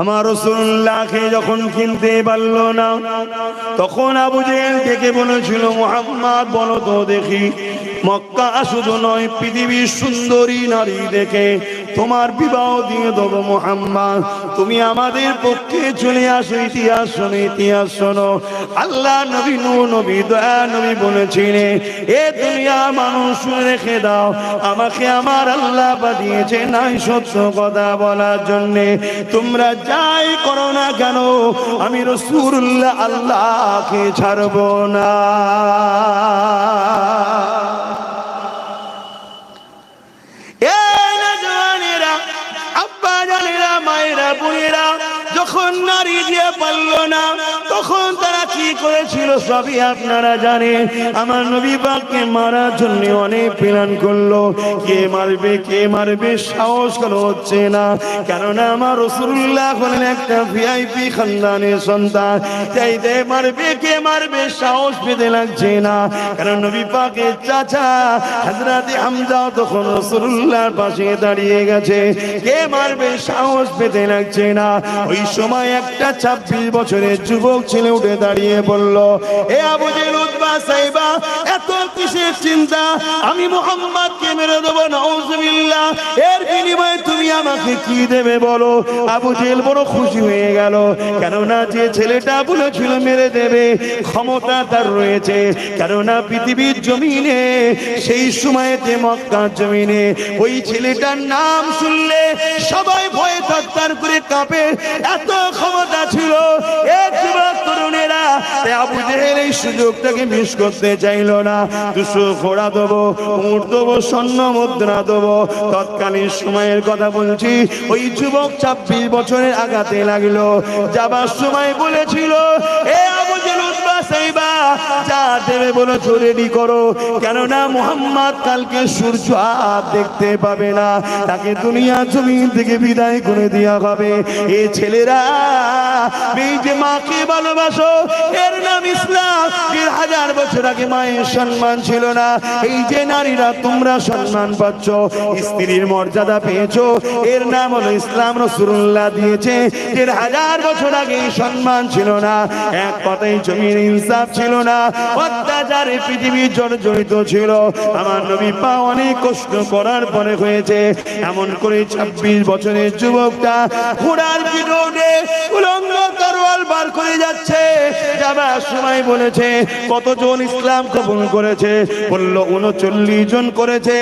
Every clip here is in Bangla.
আমার রাসূলুল্লাহকে যখন কিনতে পারল না, তখন আবু জেহেল ডেকে বলেছিল, মুহাম্মদ বলো তো দেখি, মক্কা শুধু নয় পৃথিবীর সুন্দরী নারী দেখে তোমার বিবাহ দিয়ে দেবো মুহাম্মদ, তুমি আমাদের পক্ষে চলে আসো। ইতিহাস শোনো, ইতিহাস শোনো। আল্লাহ নবী নূহ নবী দয়া নবী বলেছিলেন, এ দুনিয়া মানুষ শুনে রেখে দাও, আমাকে আমার আল্লাহ পাঠিয়েছে নাই সত্য কথা বলার জন্যে। তোমরা যাই করো না কেন, আমি রাসূলুল্লাহ আল্লাহকে ছাড়ব না। যখন নারী দিয়ে পারল না, তখন তারা কি করেছিল সবই আপনারা জানেন। আমার নবী পাককে মারার জন্য অনেক প্ল্যান করলো, কে মারবে কে মারবে সাহস করা হচ্ছে না, কেননা আমার রাসূলুল্লাহ হলেন একটা ভিআইপি খানদানের সন্তান, তাই মারবে কে মারবে সাহস পেতে লাগছে না। কারণ নবী পাকের চাচা হযরত হামজা তখন রাসূলুল্লাহর পাশে দাঁড়িয়ে গেছে, কে মারবে সাহস পেতে লাগছে না। ওই সময় একটা 26 বছরের যুবক ছেলে উঠে দাঁড়িয়ে বলল, এ আবু জেহেল উতবা সাইবা, এত কিসের চিন্তা, আমি মুহাম্মদকে মেরে দেবো, নাউযুবিল্লাহ, এর বিনিময়ে তুমি আমাকে কি দেবে বলো। আবু জেহেল বড় খুশি হয়ে গেল, কেননা যে ছেলেটা বলেছিল মেরে দেবে ক্ষমতা তার রয়েছে, কেননা পৃথিবীর জমিনে সেই সময়তে মক্কার জমিনে ওই ছেলেটার নাম শুনলে সবাই ভয়ে থরথর করে কাঁপে, এত ক্ষমতা ছিল এই যুবক তরুণেরা। আবু জেহেল এই সুযোগটাকে মিস করতে চাইল না। 200 ঘোড়া দেবো, উট দেবো, স্বর্ণ মুদ্রা দেবো। তৎকালীন সময়ের কথা বলছি, ওই যুবক 26 বছরের আগাতে লাগলো। যাবার সময় বলেছিল, এ আবু জেহেল উতবা সাইবা, যা দেবে বলো রেডি করো, কেননা মুহাম্মদ কালকে সূর্য আর দেখতে পাবে না, তাকে দুনিয়া জমিন থেকে বিদায় করে দেওয়া হবে। এই ছেলেরা, এই যে মাকে ভালোবাসো, এর নাম ইসলাম। 1000 বছর আগে মায়ের সম্মান ছিল না, এই যে নারীরা তোমরা সম্মান পাচ্ছ, স্ত্রীর মর্যাদা পেয়েছো, এর নাম হলো ইসলাম। রাসূলুল্লাহ দিয়েছে। 1000 বছর আগে সম্মান ছিল না, এক কথায় জমির ইনসাফ ছিল না, অত্যাচারে পৃথিবী জর্জরিত ছিল। আমার নবী পা অনেক কষ্ট করার পরে হয়েছে। এমন করে 26 বছরের যুবকটা ঘোড়ার পিঠে উলঙ্গ তরোয়াল বার করে যাচ্ছে। যাবার সময় বলেছে, কতজন ইসলাম কবুল করেছে? বলল 39 জন করেছে,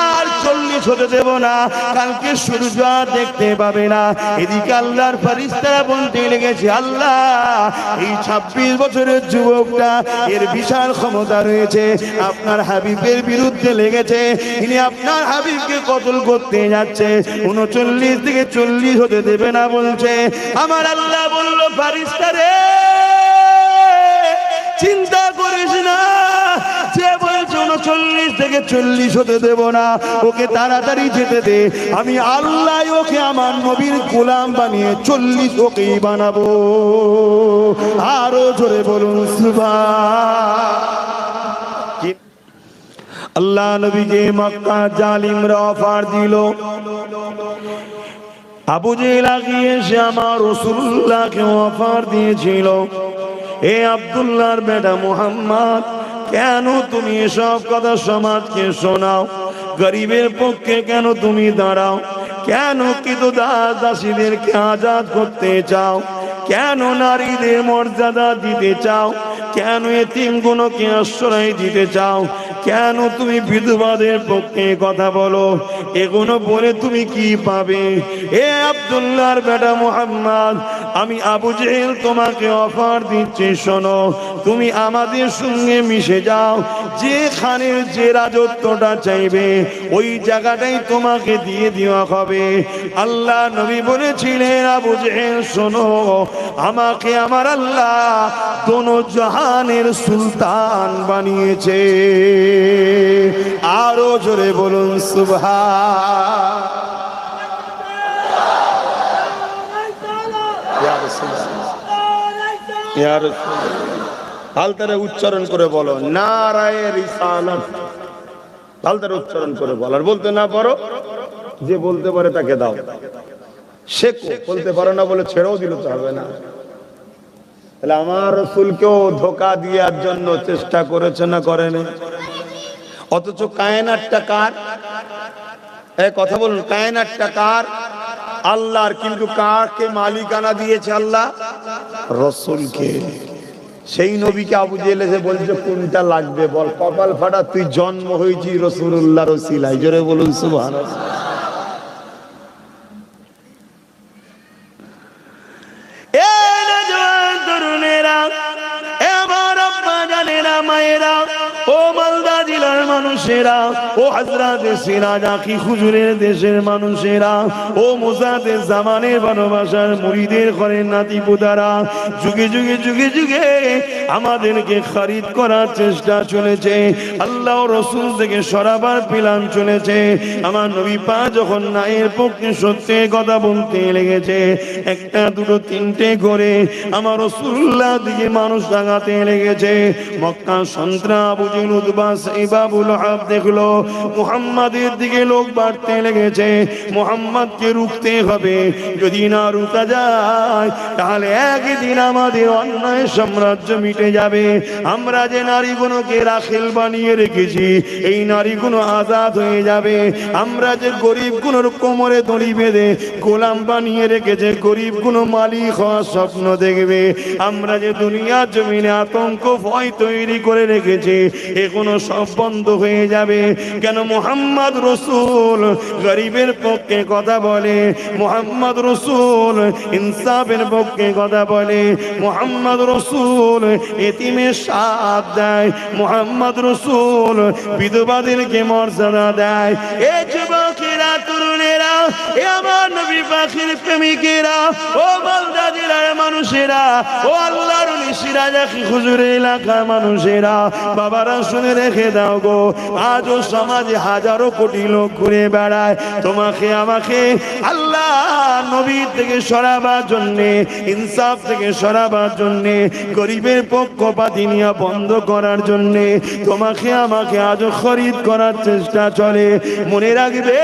আর 40 হতে দেব না, কালকে সূর্য দেখতে পাবে না। এদিকে আল্লাহর ফেরেশতারা বলতে লেগেছে, আল্লাহ, এই 26 বছরের যুবকটা, এর বিশাল ক্ষমতা রয়েছে, আপনার হাবিবের বিরুদ্ধে লেগেছে, তিনি আপনার হাবিবকে কতল করতে যাচ্ছে, 39 থেকে 40 হতে দেবে না বলছে। আমার আল্লাহ বলল, ফেরেশতারে চিন্তা করিস না, যে বলছে 39 থেকে 40 হতে দেব না, ওকে তাড়াতাড়ি যেতে দে, আমি আল্লাহ ওকে আমার নবীর গোলাম বানিয়ে 40 ওকেই বানাবো। আরো জোরে বলুন সুবহান। আল্লাহ নবীকে মক্কা জালিমরা অফার দিল। আবু জেহেল আগিয়ে এসে আমার রাসূলুল্লাহকে অফার দিয়েছিল, এ আব্দুল্লাহর বেটা মুহাম্মদ, কেন তুমি এসব কথা সমাজকে শোনাও? গরিবের পক্ষে কেন তুমি দাঁড়াও? কেন কিন্তু দাসীদেরকে আজাদ করতে চাও? কেন নারীদের মর্যাদা দিতে চাও? কেন এতিমগুলোকে আশ্রয় দিতে চাও? কেন তুমি বিধবাদের পক্ষে কথা বলো? এগুলো বলে তুমি কি পাবে? এ আব্দুল্লাহর বেটা মুহাম্মদ, আমি আবু জেহেল তোমাকে অফার দিচ্ছি, শোনো, তুমি আমাদের সঙ্গে মিশে যাও, যেখানে যে রাজত্বটা চাইবে ওই জায়গাটাই তোমাকে দিয়ে দেওয়া হবে। আল্লাহ নবী বলেছিলেন, আবু জেহেল শোনো, আমাকে আমার আল্লাহ দোনো জাহানের সুলতান বানিয়েছে। আরো জোরে বলুন সুবহান। হালতারে উচ্চারণ করে বলো, নারায়ে রিসালাত। হালতারে উচ্চারণ করে বলো, আর বলতে না পারো, যে বলতে পারে তাকে দাও। শেখো, বলতে পারো না বলে ছেড়েও দিলে তো হবে না। তাহলে আমার রাসূলকেও ধোঁকা দেওয়ার জন্য চেষ্টা করেছে না করেনি? অথচ কায়নাতটা কার? এই কথা বলুন, কায়নাতটা কার? আল্লাহর। কিন্তু কাকে মালিকানা দিয়েছে আল্লাহ? রাসূলকে। সেই নবীকে আবু জেহেল এসে বলছে কোনটা লাগবে বল। কপাল ফাটা, তুই জন্ম হয়েছি রাসূলুল্লাহর ওসিলায়। জোরে বলুন সুবহানাল্লাহ। এ নওজোয়ান তরুণেরা, এ আমার আব্বা জানেরা, মায়েরা, ও মালদা জেলার মানুষেরা, ও হযরত সিরাজ আকি হুজুরের দেশের মানুষেরা, ও মুজাদ্দেদ জামানের ভালোবাসার মুরিদের ঘরের নাতিপুতারা, যুগে যুগে যুগে যুগে আমাদেরকে খরিদ করার চেষ্টা চলেছে, আল্লাহ ও রাসূল থেকে সরাবার প্ল্যান চলেছে। আমার নবী পাক যখন ন্যায়ের পক্ষে সত্যের কথা বলতে লেগেছে, একটা দুটো তিনটে করে আমার রাসূলুল্লাহ দিকে মানুষ লাগাতে লেগেছে। মক্কা সন্ত্রাস আবু জেহেল উতবা সাইবা আবু লাহাব দেখলো মুহাম্মাদের দিকে লোক বাড়তে লেগেছে। মুহাম্মাদকে রুখতে হবে, যদি না রুকা যায় তাহলে একদিন আমাদের অন্যায় সাম্রাজ্য মিটে যাবে। আমরা যে নারীগুলোকে রাখেল বানিয়ে রেখেছি, এই নারীগুলো আজাদ হয়ে যাবে। আমরা যে গরিবগুলোর কোমরে দড়ি বেঁধে গোলাম বানিয়ে রেখেছে, গরিবগুলো মালিক হওয়ার স্বপ্ন দেখবে। আমরা যে দুনিয়ার জমিনে আতঙ্ক ভয় তৈরি করে রেখেছি, এগুলো সব বন্ধ হয়ে যাবে। কেন? মুহাম্মদ রাসূল গরিবের পক্ষে কথা বলে, মুহাম্মদ রাসূল ইনসাফের পক্ষে কথা বলে, মুহাম্মদ রাসূল এতিমের সাথ দেয়, মুহাম্মদ রাসূল বিধবাদেরকে মর্যাদা দেয়। এ যুবকেরা, তরুণেরা, এ আমার নবী পাকের প্রেমিকেরা, ও মালদা জেলার মানুষেরা, ও আল্লাহর ওলি সিরাজ আকি হুজুরের এলাকার মানুষেরা, বাবারা শুনে রেখে দাও গো। আজও সমাজে হাজারো কোটি লোক ঘুরে বেড়ায়, তোমাকে আমাকে আল্লাহ নবী থেকে সরাবার জন্যে, ইনসাফ থেকে সরাবার জন্যে, গরিবের পক্ষপাতী নিয়ে বন্ধ করার জন্যে তোমাকে আমাকে আজও খরিদ করার চেষ্টা চলে। মনে রাখবে,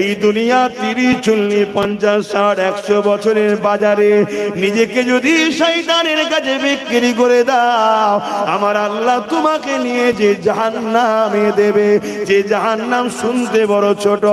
এই দুনিয়া 30, 40, 50, 60, 100 বছরের বাজারে নিজেকে যদি শয়তানের কাছে বিক্রি করে দাও, আমার আল্লাহ তোমাকে নিয়ে যে জাহান্নামে দেবে, যে জাহান্নাম শুনতে বড় ছোট,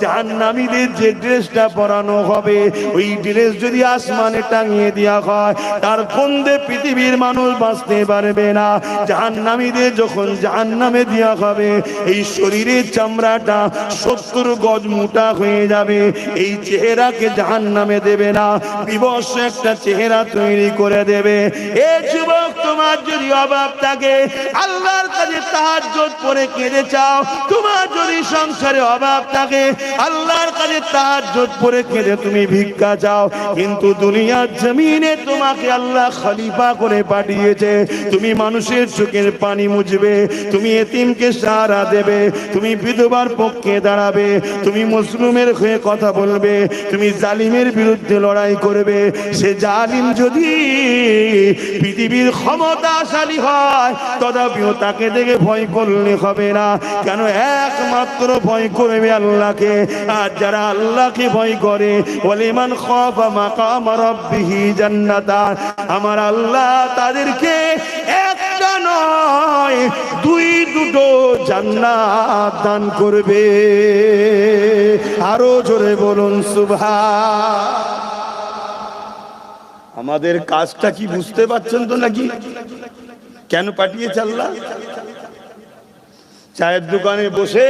জাহান্নামীদের যে ড্রেসটা পরানো হবে, ওই ড্রেস যদি আসমানে টাঙিয়ে দেওয়া হয়, তার ফন্দে পৃথিবীর মানুষ বাঁচতে পারবে না। জাহান্নামীদের যখন জাহান্নামে দেওয়া হবে, এই শরীরের চামড়াটা 70 গজ মোটা হয়ে যাবে। এই চেহারাকে জাহান্নামে দেবে না, বিবশ একটা চেহারা তৈরি করে দেবে। এ যুবক, তোমার যদি অভাব থাকে, আল্লাহর কাছে তাহাজ্জুদ পড়ে কেঁদে চাও। তোমার যদি সংসারে অভাব থাকে, আল্লাহর কাছে তাহাজ্জুদ পড়ে কেঁদে তুমি ভিক্ষা চাও। কিন্তু দুনিয়ার জমিনে তোমাকে আল্লাহ খলিফা করে পাঠিয়েছে, তুমি মানুষের চোখের পানি মুছবে, তুমি এতিমকে সাহারা দেবে, তুমি বিধবার পক্ষে দাঁড়াবে, তুমি মুসলিমের হয়ে কথা বলবে, তুমি জালিমের বিরুদ্ধে লড়াই করবে। সে জালিম যদি পৃথিবীর ক্ষমতাশালী হয়, তথাপিও তাকে দেখে ভয় করলে হবে না। কেন? একমাত্র ভয় করবে আল্লাহকে। আর যারা আল্লাহকে ভয় করে, ওয়ালিমান খাফা মাকাম রাব্বিহি জান্নাতান, আমার আল্লাহ তাদেরকে একটা নয়, দুটো জান্নাত দান করবে। আরো জোরে বলুন সুবহান। আমাদের কাজটা কি বুঝতে পারছেন তো নাকি? কেন পাঠিয়েছে আল্লাহ? চায়ের দোকানে বসে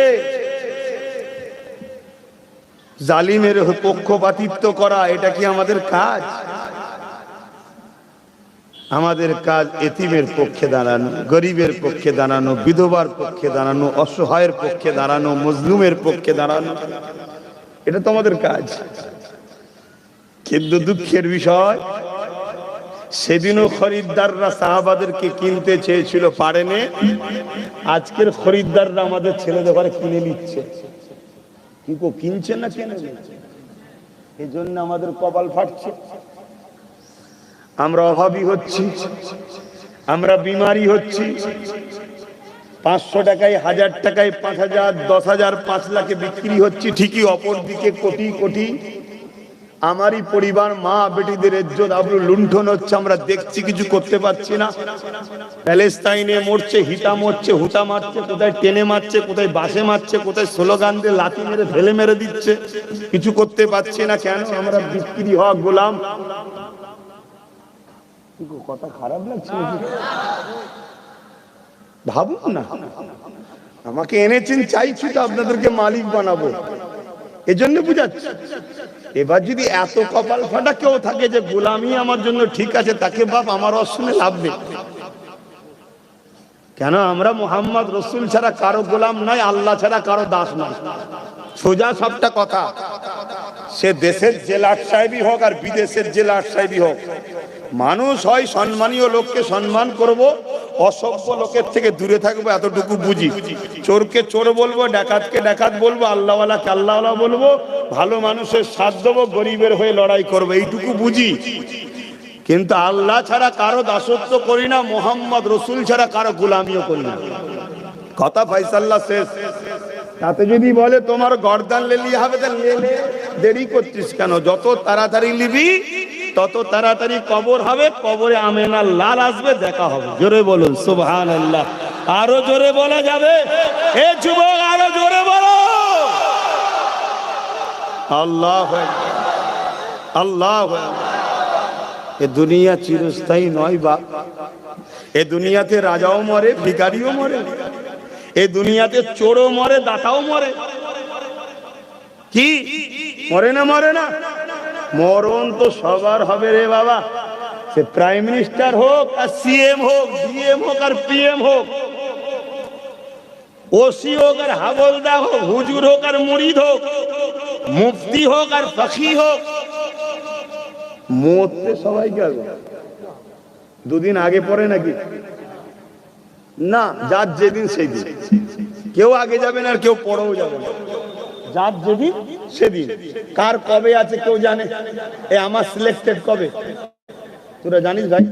জালিমের পক্ষপাতিত্ব করা, এটা কি আমাদের কাজ? আমাদের কাজ এতিমের পক্ষে দাঁড়ানো, গরিবের পক্ষে দাঁড়ানো, বিধবার পক্ষে দাঁড়ানো, অসহায়ের পক্ষে দাঁড়ানো, মজলুমের পক্ষে দাঁড়ানো, এটা তো আমাদের কাজ। কিন্তু দুঃখের বিষয়, সেদিনও খরিদ্দাররা সাহাবাদেরকে কিনতে চেয়েছিল, পারেনি। আজকের খরিদ্দাররা আমাদের ছেলেদের ঘরে কিনে নিচ্ছে। কিন্তু কিনছে না, কিনে নিচ্ছে। এই জন্য আমাদের কপাল ফাটছে। আমরা অভাবী হচ্ছি, আমরা বিমারি হচ্ছি। 500 টাকায়, 1000 টাকায় 5000, 10,000, 5 লাখে বিক্রি হচ্ছে ঠিকই, অপর দিকে কোটি কোটি আমারই পরিবার মা বেটিদের ইজ্জত আবরু লুণ্ঠন হচ্ছে, আমরা দেখছি, কিছু করতে পারছি না। প্যালেস্তাইনে মরছে, হিতা মরছে, হুতা মারছে, কোথায় টেনে মারছে, কোথায় বাসে মারছে, কোথায় স্লোগান দিয়ে লাঠি মেরে ফেলে মেরে দিচ্ছে, কিছু করতে পারছি না। কেন? আমরা বিক্রি হওয়া গোলাম। কথা খারাপ লাগছে? ভাবুন না, আমাকে এনেছেন চাইছি তো আপনাদেরকে মালিক বানাবো, এজন্য বুঝাচ্ছি। এবার যদি এত কপাল ফাটা কেউ থাকে যে গোলামি আমার জন্য ঠিক আছে, তাকে বাপ আমার অশুনে লাভ নেই। কেন? আমরা মুহাম্মদ রসুল ছাড়া কারো গোলাম নয়, আল্লাহ ছাড়া কারো দাস নয়। সোজা সবটা কথা। সে দেশের জেলার সাহেবই হোক আর বিদেশের জেলার সাহেবই হোক, মানুষ হয় সম্মানীয় লোককে সম্মান করব, অসভ্য লোকের থেকে দূরে থাকবো, এতটুকু বুঝি। চোরকে চোর বলবো, ডাকাতকে ডাকাত বলবো, আল্লাহওয়ালাকে আল্লাহওয়ালা বলবো, ভালো মানুষের সাথ দেবো, গরিবের হয়ে লড়াই করবো, এইটুকু বুঝি। কিন্তু আল্লাহ ছাড়া কারো দাসত্ব করি না, মুহাম্মদ রসুল ছাড়া কারো গোলামিও করি না। কথা ফাইসাল্লা শেষ। তাতে যদি বলে তোমার গর্দান লেলি হবে, তা লেলে, দেরি করছিস কেন? যত তাড়াতাড়ি লিবি তত তাড়াতাড়ি কবর হবে, কবরে আমেনার লাল আসবে, দেখা হবে। জোরে বলুন সুবহানাল্লাহ। আরো জোরে বলা যাবে? এ যুবক আরো জোরে বলো আল্লাহু আকবার, আল্লাহু আকবার। এ দুনিয়া চিরস্থায়ী নয় বাপ। এ দুনিয়াতে রাজাও মরে, ভিখারিও মরে, এ দুনিয়াতে চোরও মরে, দাতাও মরে। কি মরে না? মরে না? মরণ তো সবার হবে রে বাবা। সে প্রাইম মিনিস্টার হোক আর সিএম হোক, ডিএম হোক আর পিএম হোক, ওসি হোক আর হাবলদা হোক, হুজুর হোক আর মুরিদ হোক, মুফতি হোক আর ফকি হোক, মরতে সবাইকে হবে। দুদিন আগে পরে নাকি? না, যার যেদিন সেই দিন। কেউ আগে যাবে না আর কেউ পরেও যাবে না, যার যেদিন সেদিন। কার কবে আছে কেউ জানে? এ আমার সিলেক্টেড কবে তোরা জানিস ভাই?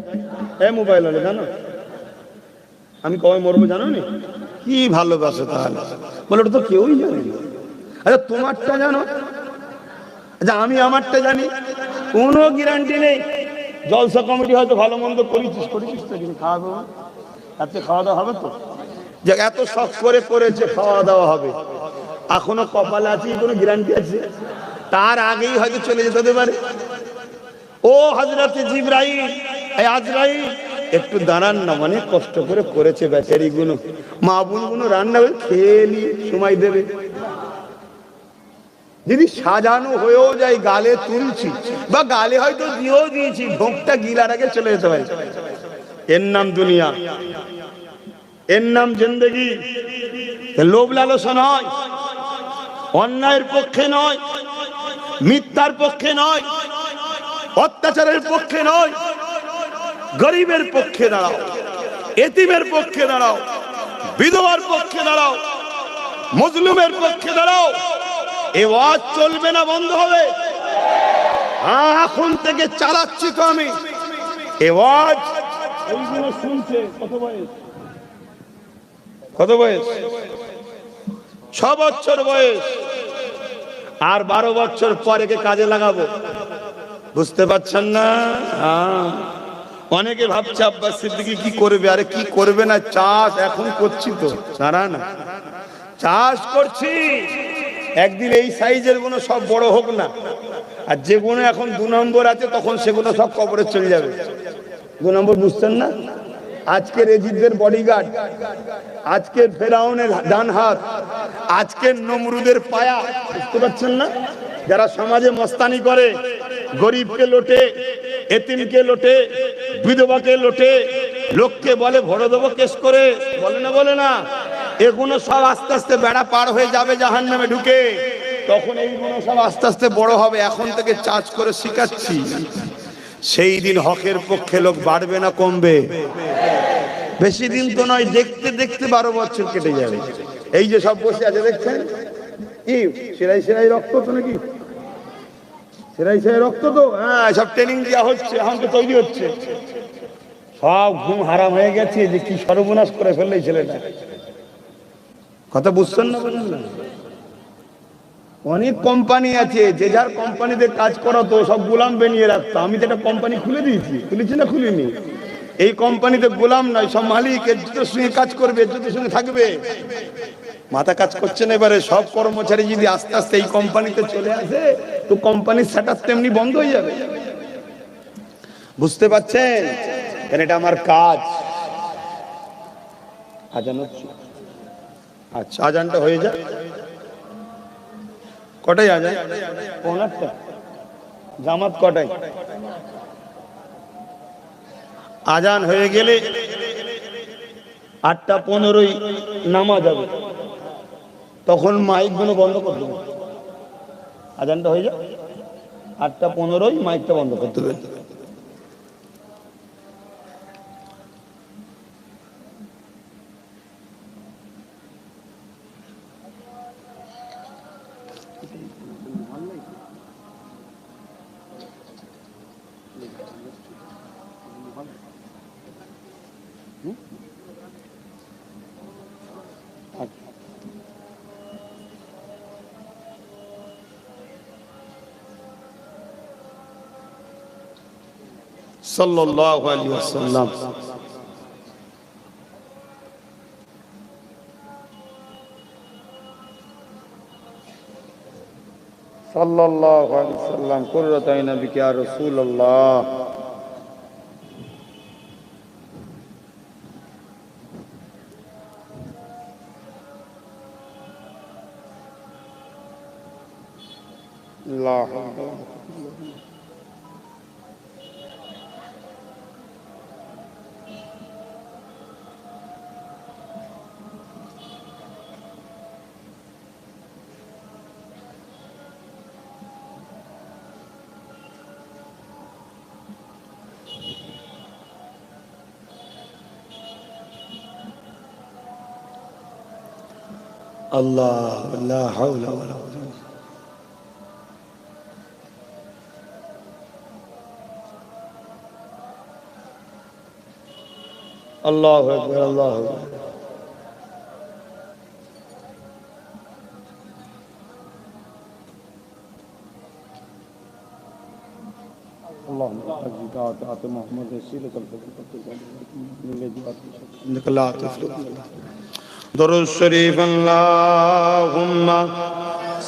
এ মোবাইল হলে জানো আমি কবে মরবো জানো নি? কি ভালোবাসো তাহলে? বলে ওটা তো কেউই জানে না। আচ্ছা তোমারটা জানো? আচ্ছা আমি আমারটা জানি? কোনো গ্যারান্টি নেই। জলসা কমিটি হয়তো ভালো মন্দ করেছিস তো, কিন্তু খাওয়া দাওয়া আজকে খাওয়া দাওয়া হবে তো? যে এত শখ করে করেছে, খাওয়া দাওয়া হবে, এখনো কপালে আছে, কোনো গ্যারান্টি আছে? তার আগেই হয়তো চলে যেতে হতে পারে। ও হযরতে জিবরাইল, এই আজরাইল একটু দাঁড়ান না, অনেক কষ্ট করে করেছে বেচারি গুলো, মা বোন গুলো রান্না করে খেয়ে নিয়ে সময় দেবে। যদি সাজানো হয়েও যায়, গালে তুলছি বা গালে হয়তো দিয়েও দিয়েছি, ভোগটা গিলার আগে চলে যেতে পারে। এর নাম দুনিয়া, এর নাম জিন্দেগি। লোভ লালসা নয়, অন্যায়ের পক্ষে নয়, মিথ্যার পক্ষে নয়, অত্যাচারের পক্ষে নয়, গরিবের পক্ষে দাঁড়াও, এতিমের পক্ষে দাঁড়াও, বিধবার পক্ষে দাঁড়াও, মজলুমের পক্ষে দাঁড়াও। এ ওয়াজ চলবে না, বন্ধ হবে? এখন থেকে চালাচ্ছি তো আমি এ ওয়াজ। ওইগুলো শুনছে। কত বয়স? কত বয়স? 6 বছর বয়স। আর 12 বছর পরে কাজে লাগাবো, বুঝতে পারছেন না? অনেকে ভাবছে আব্বাস সিদ্দিকী কি করবে। আরে কি করবে না, চাষ এখন করছি তো, সারা না চাষ করছি। একদিন এই সাইজের গুলো সব বড় হোক না, আর যেগুলো এখন 2 নম্বর আছে তখন সেগুলো সব কবরে চলে যাবে। 2 নম্বর বুঝছেন না? আজকের এজিদদের বডিগার্ড, আজকের ফেরাউনের ডান হাত, আজকের নমরুদের পায়া, বুঝতে পারছেন না? যারা সমাজে মস্তানি করে, গরিবকে লোটে, এতিমকে লোটে, বিধবাকে লোটে, লোককে বলে ভরে দেবো কেস করে, বলে না? বলে না? এগুলো সব আস্তে আস্তে বেড়া পার হয়ে যাবে জাহান্নামে ঢুকে, তখন এইগুলো সব আস্তে আস্তে বড় হবে। এখন থেকে চাষ করে শিখাচ্ছি, সেই দিন হকের পক্ষে লোক বাড়বে না কমবে? বেশি দিন তো নয়, দেখতে দেখতে 12 বছর কেটে যাবে। এই যে সব বসে আছে দেখছেন, কি সেরাই সেরাই রক্ত তো নাকি? সেরাই সেরাই রক্ত তো, হ্যাঁ, সব ট্রেনিং দেওয়া হচ্ছে, এখন তো তৈরি হচ্ছে। সব ঘুম হারাম হয়ে গেছে, যে কি সর্বনাশ করে ফেললে ছেলেটা। কথা বুঝছেন না? বলেন না? অনেক কোম্পানি আছে, যে যার কোম্পানিতে কাজ করাতো সব গোলাম বানিয়ে রাখতো। আমি তো একটা কোম্পানি খুলে দিয়েছি, খুলেছি না খুলিনি? এই কোম্পানিতে গোলাম নয়, সব মালিক ইজ্জতের সঙ্গে কাজ করবে, ইজ্জতের সঙ্গে থাকবে। মাথা কাজ করছে না। এবারে সব কর্মচারী যদি আস্তে আস্তে এই কোম্পানিতে চলে আসে, তো কোম্পানির শাটার তেমনি বন্ধ হয়ে যাবে। বুঝতে পারছেন? কারণ এটা আমার কাজ। আজান হচ্ছে? আচ্ছা, আজানটা হয়ে যায়। কটায় আজান? 8:30। জামাত কটায়? আজান হয়ে গেলে 8:15 নামাজ হবে, তখন মাইক গুলো বন্ধ করতে হবে। আজানটা হয়ে যায় 8:15, মাইকটা বন্ধ করতে হবে। সাল্লাল্লাহু আলাইহি ওয়াসাল্লাম। সাল্লাল্লাহু আলাইহি ওয়াসাল্লাম। কুররাত আইনা বিকা ইয়া রাসূলুল্লাহ। আল্লাহ আল্লাহ লা হাওলা ওয়ালা কুওয়াতা। আল্লাহু আকবার, আল্লাহু আকবার। اللهم اجعل طاعة محمد وسيلة انك لا تفلح درود شريف اللهم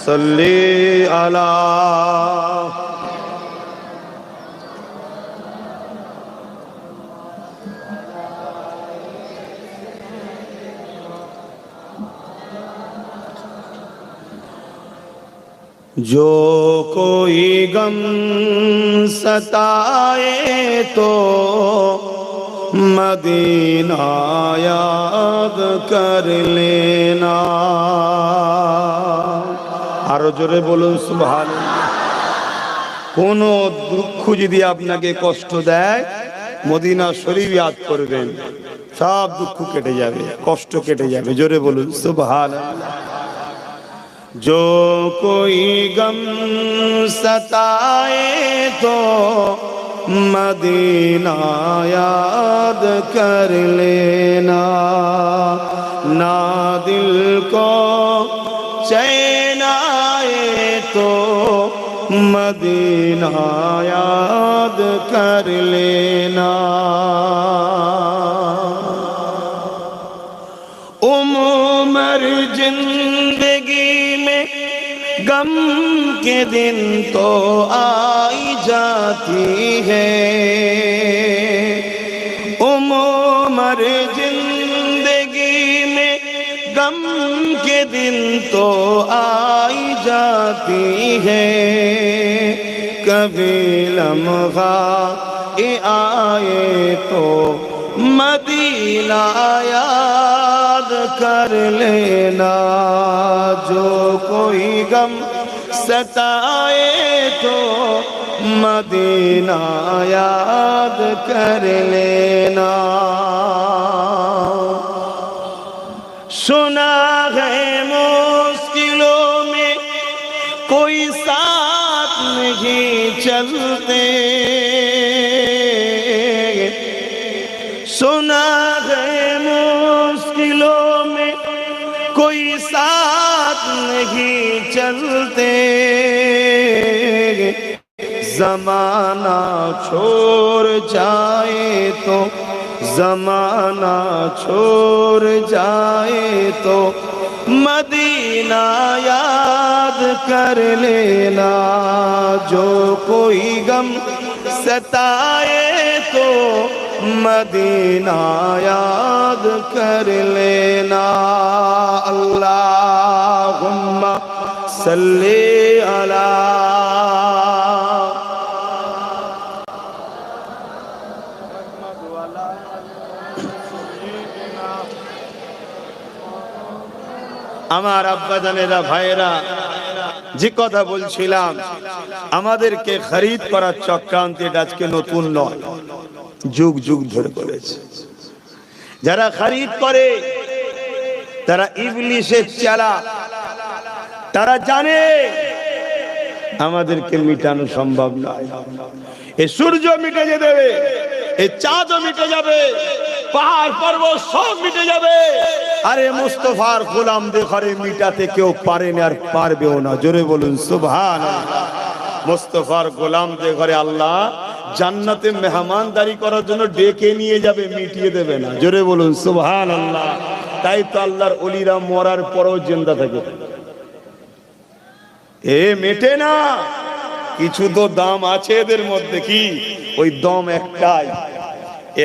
صل على जो कोई गम सताए तो मदीना याद कर लेना। आरो जोरे बोलुन सुबहानाल्लाह। कोनो दुख यदि आपनाके कष्ट देय, मदीना शरीफ याद करबेन, सब दुख केटे जाबे, कष्ट केटे जाबे। जोरे बोलुन सुबहानाल्लाह। जो कोई गम सताए तो मदीना याद कर लेना। ना दिल को चैन आए तो मदीना याद कर लेना। उम्र जिंदगी में गम के दिन तो आई जाती है। उम्र जिंदगी में गम के दिन तो आई जाती है। कभी लम्हा आए तो मदीना याद कर लेना। जो कोई गम सताए तो मदीना याद कर लेना। सुना है मुश्किलों में कोई साथ नहीं चलते। सुना है मुश्किलों में कोई साथ ही चलते जमाना छोड़ जाए तो, जमाना छोड़ जाए तो मदीना याद कर लेना। जो कोई गम सताए तो मदीना याद कर लेना। अल्लाहुम्मा सल्ली अला। আমার আব্বা জানেরা ভাইরা, যে কথা বলছিলাম আমাদেরকে খরিদ করার চক্রান্ত আজকে নতুন নয়, যুগ যুগ ধরে করেছে। যারা খরিদ করে তারা ইবলিসের চালা, তারা জানে আমাদেরকে মিটানো সম্ভব নয়। এই সূর্য মিটে যাবে, এই চাঁদও মিটে যাবে, পাহাড় পর্বত সব মিটে যাবে, আরে মুস্তাফার গোলামদের ঘরে মিটাতে কেউ পারেনি আর পারবেও না। জোরে বলুন সুবহানাল্লাহ। মুস্তাফার গোলামদের ঘরে আল্লাহ জান্নাতে মেহমানদারি করার জন্য ডেকে নিয়ে যাবে, মিটিয়ে দেবে না। জোরে বলুন সুবহানাল্লাহ। তাই তো আল্লাহর ওলিরা মরার পরেও জিন্দা থাকে। এ মেটে না, কিছু তো দাম আছে এদের মধ্যে। কি ওই দম একটাই,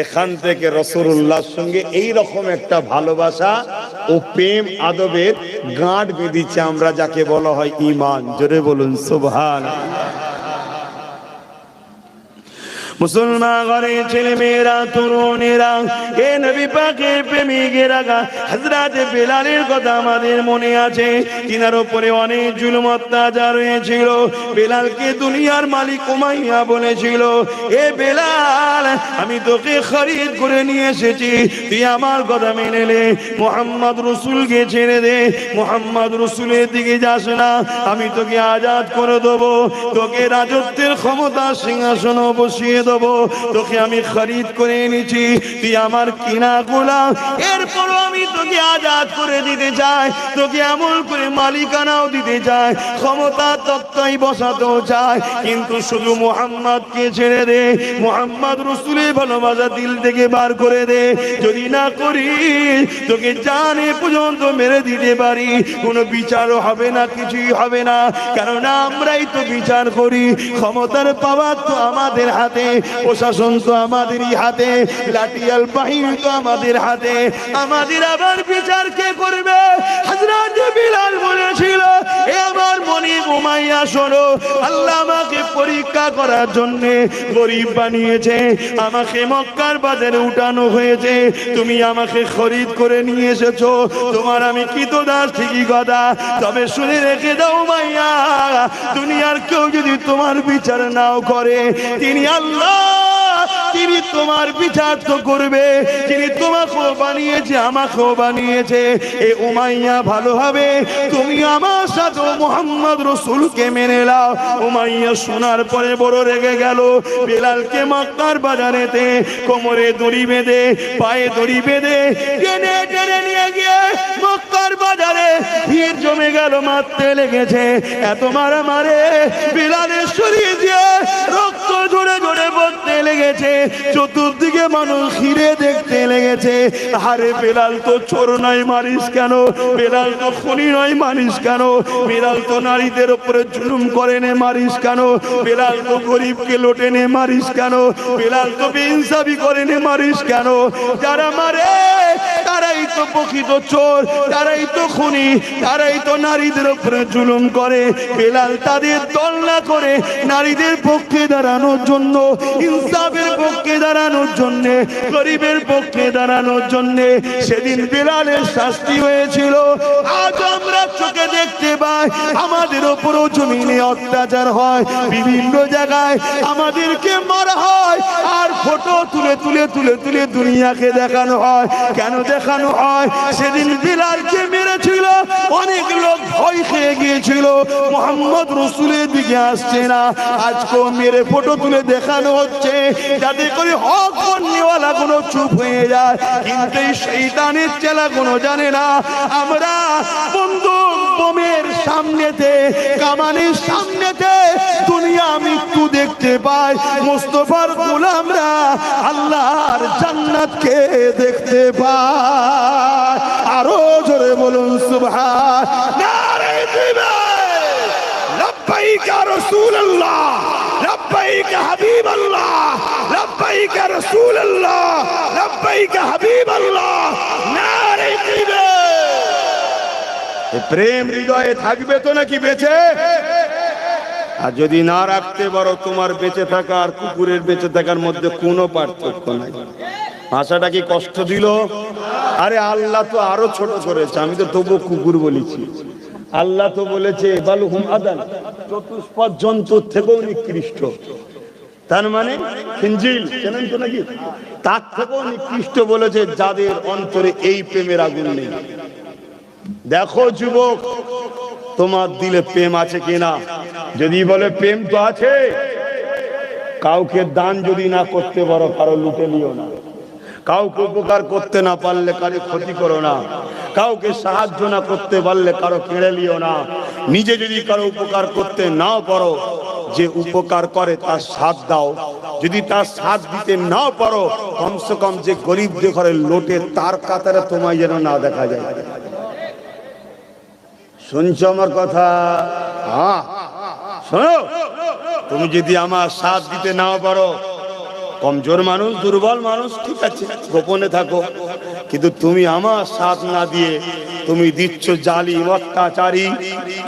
এখান থেকে রাসূলুল্লাহর সঙ্গে এই রকম একটা ভালোবাসা ও প্রেম আদবের গাঁট বেঁধেছে আমরা, যাকে বলা হয় ঈমান। জোরে বলুন সুবহানাল্লাহ। মুসলমান ঘরে ছেলে মেয়েরা, তরুণেরা, এ নবী পাকের প্রেমিকেরা, হযরত বেলালের কথা আমাদের মনে আছে। তিনার উপরে অনেক জুলুম অত্যাচার হয়েছিল। বেলালকে দুনিয়ার মালিক উমাইয়া বলেছিল, এ বেলাল, আমি তোকে খরিদ করে নিয়ে এসেছি, তুই আমার কথা মেনে নে, মুহাম্মদ রাসূলকে ছেড়ে দে, মুহাম্মদ রাসূলের দিকে যাস না, আমি তোকে আজাদ করে দেবো, তোকে রাজত্বের ক্ষমতা সিংহাসন বসিয়ে দেবো, তোকে আমি খরিদ করে এনেছি, তুই আমার কিনা গোলাম, এরপরও আমি তোকে আজাদ করে দিতে চাই, তোকে এমন করে মালিকানাও দিতে চাই, ক্ষমতা তত্ত্বই বসাতেও চাই, কিন্তু শুধু মুহাম্মদকে ছেড়ে দে, মুহাম্মদ রাসূলের ভালোবাসা দিল থেকে বার করে দে, যদি না করি তোকে জানে পর্যন্ত মেরে দিতে পারি, কোনো বিচারও হবে না, কিছুই হবে না, কারণ আমরাই তো বিচার করি, ক্ষমতার পাওয়ার তো আমাদের হাতে, প্রশাসন তো আমাদেরই হাতে, লাঠিয়াল বাহিনী তো আমাদের হাতে, আমাদের আবার বিচার কে করবে? হযরত বিলাল বলেছিল, এ আমার মনিব উমাইয়া শোনো, আল্লাহ আমাকে পরীক্ষা করার জন্য গরীব বানিয়েছে, আমাকে মক্কার বাজারে উঠানো হয়েছে, তুমি আমাকে খরিদ করে নিয়ে এসেছো, তোমার আমি কৃতদাস ঠিকই কথা, তবে শুনে রেখে দাও উমাইয়া, দুনিয়ার কেউ যদি তোমার বিচার নাও করে, তিনি আল্লাহ, তিনি তোমার বিচার তো করবে, যিনি তোমাকেও বানিয়েছে আমাকেও বানিয়েছে। এ উমাইয়া ভালো হবে তুমি আমার সাথে মুহাম্মদ রাসূলকে মেনে নাও। উমাইয়া শোনার পরে বড় রেগে গেল, বেলালকে মক্কার বাজারেতে কোমরে দড়ি বেঁধে, পায়ে দড়ি বেঁধে টেনে টেনে নিয়ে গিয়ে মক্কার বাজারে ভিড় জমে গেল, মারতে লেগেছে, এত মারা মারে বেলালের শরীর দিয়ে রক্ত ঝরে ঝরে পড়তে লেগেছে, চতুর্দিকে মানুষ ঘিরে দেখতে লেগেছে, আরে বেলাল তো চোর নয়, মারিস কেন? বেলাল তো খুনি নয়, মারিস কেন? বেলাল তো নারীদের উপরে জুলুম করে নে, মারিস কেন? বেলাল তো গরিবকে লোটে নে, মারিস কেন? বেলাল তো বেইনসাফি করে নে, মারিস কেন? যারা মারে তারাই তো প্রকৃত চোর, তারাই তো খুনি, তারাই তো নারীদের উপরে জুলুম করে। বেলাল তাদের দল না করে নারীদের পক্ষে দাঁড়ানোর জন্য, ইনসাফের পক্ষে দাঁড়ানোর জন্য, গরিবের পক্ষে দাঁড়ানোর জন্য সেদিন বেলালের শাস্তি হয়েছিল। আজ আমরা চোখে দেখতে পাই আমাদের উপরও জমিনে অত্যাচার হয়, বিভিন্ন জায়গায় আমাদেরকে মারা হয়, আর ফটো তুলে তুলে তুলে তুলে দুনিয়াকে দেখানো হয়। কেন দেখানো হয়? সেদিন বেলালকে মেরেছিল, অনেক লোক ভয় খেয়ে গিয়েছিল, মুহাম্মদ রাসূলের দিকে আসছে না, আজকেও মেরে ফটো তুলে দেখানো হচ্ছে যাতে করে হক বন্যওয়ালা কোনো চুপ হয়ে যায়। কিন্তু এই শয়তানের চেলা কোনো জানে না আমরা বন্ধু বোমের সামনেতে, কামানের সামনেতে দুনিয়া মৃত্যু দেখতে পায়, মুস্তাফার গোলামরা আল্লাহর জান্নাতকে দেখতে পায়। আরো জোরে বলুন সুবহান। নারে তাকবীর, লব্বাইক ইয়া রাসূলুল্লাহ, লব্বাইক হাবিবাল্লাহ, লব্বাইক রাসূলুল্লাহ, লব্বাইক হাবিবাল্লাহ। নারে তাকবীর। এই প্রেম হৃদয়ে থাকবে তো নাকি বেঁচে? আর যদি না রাখতে পারো, তোমার বেঁচে থাকা আর কুকুরের বেঁচে থাকার মধ্যে কোনো পার্থক্য নাই। ভাষাটা কি কষ্ট দিল? আরে আল্লাহ তো আরো ছোট করেছে, আমি তো তবু কুকুর বলেছি। আল্লাহ তো বলেছে বালুহুম আদান, চতুষ্পদ জন্তুর থেকেও নিকৃষ্ট। তার মানে খিনজিল জানেন তো নাকি, তার থেকেও নিকৃষ্ট বলেছে যাদের অন্তরে এই প্রেমের আগুন নেই। দেখো যুবক, তোমার দিলে প্রেম আছে কিনা? যদি বলে প্রেম তো আছে, কাউকে দান যদি না করতে পারো, কারো লুটে নিও না। কাউকে উপকার করতে না পারলে কারো ক্ষতি করো না। কাউকে সাহায্য না করতে পারলে কারো কেড়ে নিও না। নিজে যদি কারো উপকার করতে নাও পারো, যে উপকার করে তার সাথ দাও। যদি তার সাথ দিতে নাও পারো, কমসে কম যে গরিব যে ঘরে লোটে তার কাতারে তোমায় যেন না দেখা যায়। শুনছো আমার কথা? হ্যাঁ শোনো, তুমি যদি আমার সাথ দিতে নাও পারো, কমজোর মানুষ, দুর্বল মানুষ, ঠিক আছে গোপনে থাকো, কিন্তু তুমি আমার সাথ না দিয়ে তুমি দিচ্ছ জালিম, অত্যাচারী,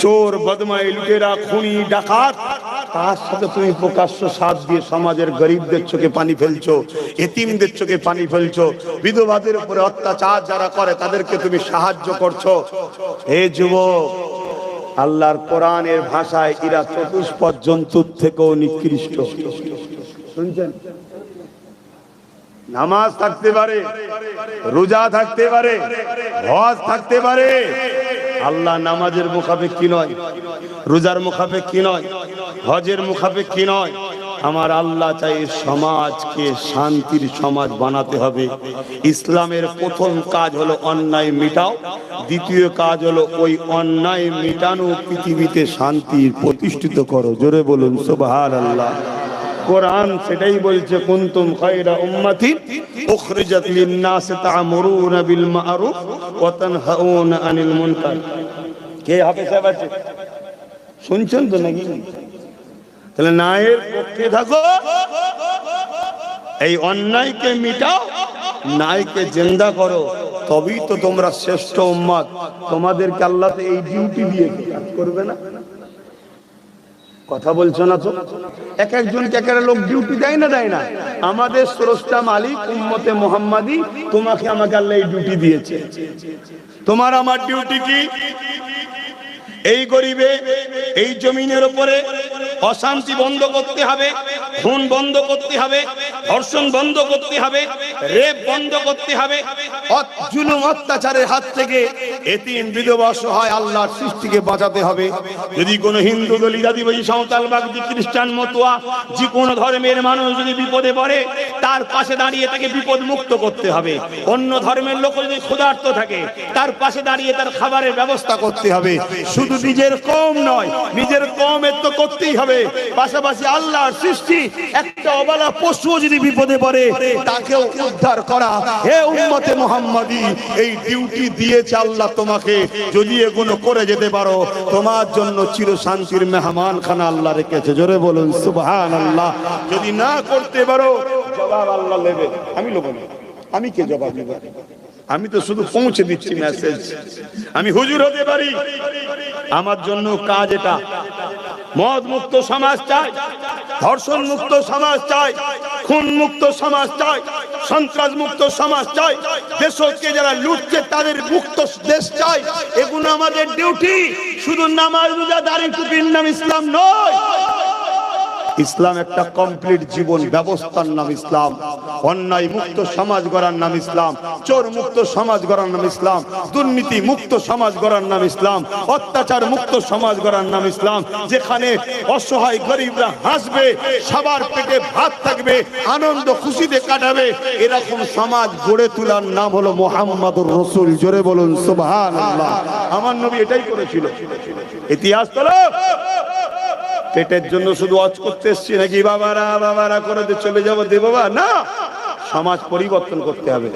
চোর, বদমাই, লুটেরা, খুনি, ডাকাত, তার সাথে তুমি প্রকাশ্য সাথ দিয়ে সমাজের গরিবদের চোখে পানি ফেলছো, এতিমদের চোখে পানি ফেলছো, বিধবাদের উপরে অত্যাচার যারা করে তাদেরকে তুমি সাহায্য করছো। হে যুবক, আল্লাহর কোরআনের ভাষায় এরা চতুষ্পদ জন্তুর থেকেও নিকৃষ্ট। শুনছেন? নামাজ থাকতে পারে, রোজা থাকতে পারে, হজ থাকতে পারে, আল্লাহ নামাজের মুখাপেক্ষী নয়, রোজার মুখাপেক্ষী নয়, হজের মুখাপেক্ষী নয়। আমার আল্লাহ চাই সমাজকে শান্তির সমাজ বানাতে হবে। ইসলামের প্রথম কাজ হলো অন্যায় মিটাও, দ্বিতীয় কাজ হলো ওই অন্যায় মিটানো পৃথিবীতে শান্তি প্রতিষ্ঠিত করো। জোরে বলুন সুবহানাল্লাহ। কোরআন সেটাই বলছে, কুনতুম খায়রা উম্মাতিন উখরিজাত লিন-নাস তা'মুরুনা বিল মা'রুফ ওয়া তানহাউনা আনিল মুনকার। কে হাফেজ সাহেব আছে? শুনছেন তো নাকি? তাহলে ন্যায়ের পক্ষে থাকো, এই অন্যায়কে মিটাও, ন্যায়কে জিন্দা করো, তবেই তো তোমরা শ্রেষ্ঠ উম্মত। তোমাদেরকে আল্লাহ তো এই ডিউটি দিয়ে কাজ করবে না। কথা বলছো না তো? এক একজনকে এক একটা লোক ডিউটি দেয় না, দেয় না? আমাদের স্রষ্টা মালিক উম্মতে মুহাম্মাদি, তোমাকে আমাকে আল্লাহ এই ডিউটি দিয়েছে। তোমার আমার ডিউটি কি? এই গরিবে, এই জমিনের উপরে অশান্তি বন্ধ করতে হবে, খুন বন্ধ করতে হবে, ধর্ষণ বন্ধ করতে হবে, রেপ বন্ধ করতে হবে, জুলুম অত্যাচারের হাত থেকে এতিম, বিধবা, অসহায় আল্লাহর সৃষ্টিকে বাঁচাতে হবে। যদি কোনো হিন্দু, দলিত, আদিবাসী, সাঁওতাল, বাগদি, খ্রিস্টান, মতুয়া, যে কোনো ধর্মের মানুষ যদি বিপদে পড়ে, তার পাশে দাঁড়িয়ে তাকে বিপদ মুক্ত করতে হবে। অন্য ধর্মের লোক যদি ক্ষুধার্ত থাকে, তার পাশে দাঁড়িয়ে তার খাবারের ব্যবস্থা করতে হবে। শুধু নিজের কম নয়, নিজের কমের তো করতেই হবে, পাশাপাশি আল্লাহর সৃষ্টি একটা অবলা পশু যদি বিপদে পড়ে তাকেও উদ্ধার করা। হে উম্মতে মুহাম্মাদি, এই ডিউটি দিয়েছে আল্লাহ তোমাকে। যদি এগুলো করে যেতে পারো, তোমার জন্য চির শান্তির মেহমান খানা আল্লাহ রেখেছে। জোরে বলুন সুবহানাল্লাহ। যদি না করতে পারো, জবাব আল্লাহ নেবে, আমি লোক না। আমি কে জবাব নেব? আমি তো শুধু পৌঁছে দিচ্ছি মেসেজ। আমি হুজুর হতে পারি, আমার জন্য কাজ এটা। মদ মুক্ত সমাজ চাই, ধর্ষণ মুক্ত সমাজ চাই, খুন মুক্ত সমাজ চাই, সন্ত্রাস মুক্ত সমাজ চাই, দেশকে যারা লুটছে তাদের মুক্ত দেশ চাই। এগুলো আমাদের ডিউটি। শুধু নামাজ, রোজা, দাড়ি, টুপির নাম ইসলাম নয়। ইসলাম একটা কমপ্লিট জীবন ব্যবস্থার নাম ইসলাম। অন্যায় মুক্ত সমাজ গড়ার নাম ইসলাম, চোর মুক্ত সমাজ গড়ার নাম ইসলাম, দুর্নীতি মুক্ত সমাজ গড়ার নাম ইসলাম, অত্যাচার মুক্ত সমাজ গড়ার নাম ইসলাম। যেখানে অসহায় গরিবরা হাসবে, সবার পেটে ভাত থাকবে, আনন্দ খুশিতে কাটাবে, এরকম সমাজ গড়ে তোলার নাম হলো মুহাম্মাদুর রাসূল। জোরে বলুন সুবহানাল্লাহ। আমার নবী এটাই করেছিল। ইতিহাস তো পেটের জন্য শুধু ওয়াজ করতে এসছি নাকি বাবারা বাবারা করে চলে যাবো দে বাবা, না, সমাজ পরিবর্তন করতে হবে।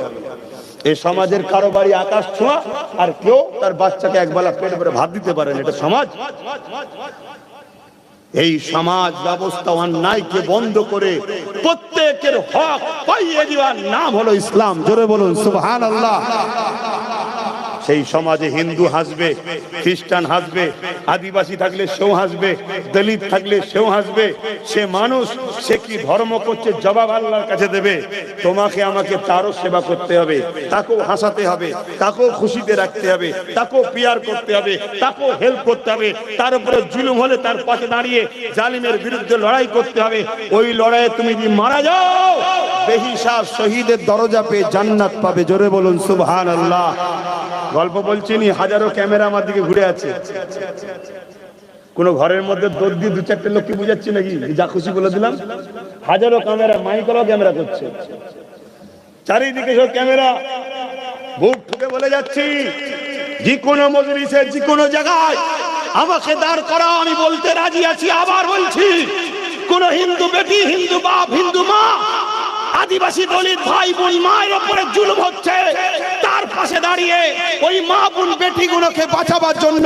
এই সমাজের কারো বাড়ি আকাশ ছোঁয়া আর কেউ তার বাচ্চাকে একবেলা পেট ভরে ভাত দিতে পারেন, এটা সমাজ? এই সমাজ ব্যবস্থা অন্যায়কে বন্ধ করে প্রত্যেকের হক পাইয়ে দেওয়ার নাম হলো ইসলাম। জোরে বলুন সুবহানাল্লাহ। সেই সমাজে হিন্দু হাসবে, খ্রিস্টান হাসবে, আদিবাসী থাকলে সেও হাসবে, দলিত থাকলে সেও হাসবে। সে মানুষ, সে কি ধর্ম করছে জবাব আল্লাহর কাছে দেবে। তোমাকে আমাকে তারও সেবা করতে হবে, তাকেও হাসাতে হবে, তাকেও খুশিতে রাখতে হবে, তাকেও পিয়ার করতে হবে, তাকেও হেল্প করতে হবে। তার উপরে জুলুম হলে তার পাশে দাঁড়িয়ে জালিমের বিরুদ্ধে লড়াই করতে হবে। ওই লড়াইয়ে তুমি যদি মারা যাও, বেহিসাব শহীদের দরজা পেয়ে জান্নাত পাবে। জোরে বলুন সুবহানাল্লাহ। গল্প বলছি নি, হাজারো ক্যামেরা আমার দিকে ঘুরে আছে। কোন ঘরের মধ্যে দৌড় দিয়ে দু চারটে লোককে বুঝাচ্ছি নাকি যা খুশি বলে দিলাম? হাজারো ক্যামেরা, মাইকলাও ক্যামেরা করছে, চারিদিকে সব ক্যামেরা। বুক ঠুকে বলে যাচ্ছি, যে কোনো মজলিসে, যে কোনো জায়গায় আমাকে দাঁড় করা, আমি বলতে রাজি আছি। আবার বলছি, কোন হিন্দু বেটি, হিন্দু বাপ, হিন্দু মা, আদিবাসী দলিত ভাই বোন মায়ের উপরে জুলুম হচ্ছে, তার পাশে দাঁড়িয়ে ওই মা বোন বেটি গুলোকে বাঁচাবার জন্য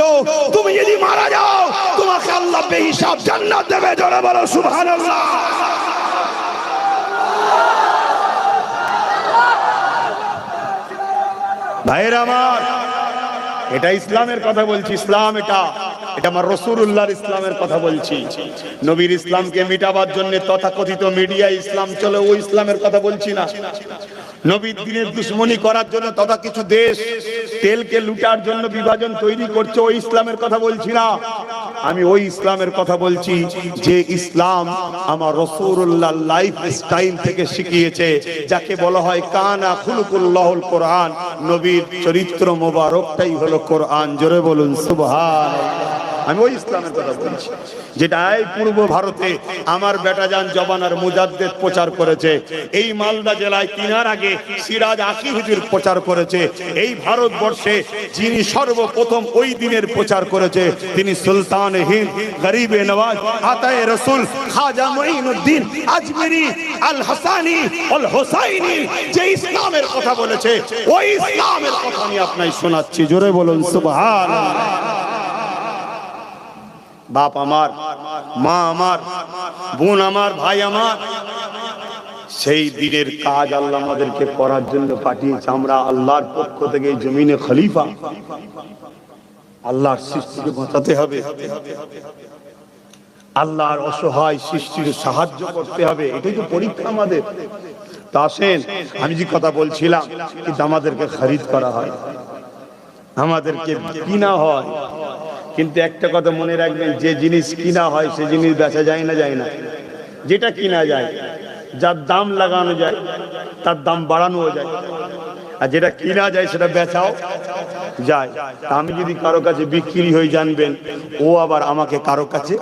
তুমি যদি মারা যাও, তোমাকে আল্লাহ বেহিসাব জান্নাত দেবে। জোরে বলো সুবহানাল্লাহ। ভাইরা আমার, এটা ইসলামের কথা বলছি। ইসলাম এটা আমার রাসূলুল্লাহর ইসলামের কথা বলছি। নবীর ইসলামকে মিটাবার জন্য তথাকথিত মিডিয়া ইসলাম চলে, ওই ইসলামের কথা বলছি না। নবীর দিনের দুশ্মনী করার জন্য তথা কিছু দেশ তেলকে লুটার জন্য বিভাজন তৈরি করছে, ওই ইসলামের কথা বলছি না। আমি ওই ইসলামের কথা বলছি যে ইসলাম আমার রাসূলুল্লাহর লাইফ স্টাইল থেকে শিখিয়েছে, যাকে বলা হয় কানা খুলুকুল্লাহুল কোরআন। নবীর চরিত্র মোবারকটাই হলো কোরআন। জোরে বলুন সুবহানাল্লাহ। আমি ওই ইসলামের কথা বলছি যেটা এই পূর্ব ভারতে আমার বেটা জান জবানার মুজাদ্দেদ প্রচার করেছে। এই মালদা জেলায় তিনার আগে সিরাজ আকি হুজুর প্রচার করেছে। এই ভারতবর্ষে যিনি সর্বপ্রথম ওই দিনের প্রচার করেছে, তিনি সুলতান হিন্দ, গরিবে নওয়াজ, আতায়ে রসুল, খাজা মুঈনুদ্দিন আজমিরি, আল হাসানি, আল হুসাইনি, যে ইসলামের কথা বলেছে, ওই ইসলামের কথা আমি আপনাকে শোনাচ্ছি। জোরে বলুন সুবহানাল্লাহ। বাপ আমার, মা আমার, বোন আমার, ভাই আমার, সেই দিনের কাজ আল্লাহ আমাদেরকে করার জন্য পাঠিয়েছে। আমরা আল্লাহর পক্ষ থেকে এই জমিনে খলিফা, আল্লাহর সৃষ্টিকে বাঁচাতে হবে, আল্লাহর অসহায় সৃষ্টির সাহায্য করতে হবে। এটাই তো পরীক্ষা আমাদের। তা আসেন, আমি যে কথা বলছিলাম, কিন্তু আমাদেরকে খরিদ করা হয়, আমাদেরকে কিনা হয়। কিন্তু একটা কথা মনে রাখবেন, যে জিনিস কিনা হয় সে জিনিস বেচা যায় না, যায় না। যেটা কিনা যায়, যার দাম লাগানো যায়, তার দাম বাড়ানো যায়, আর যেটা কিনা যায় সেটা বেচাও যায়। তা আমি যদি কারো কাছে বিক্রি হয়ে, জানবেন ও আবার আমাকে কারো কাছে।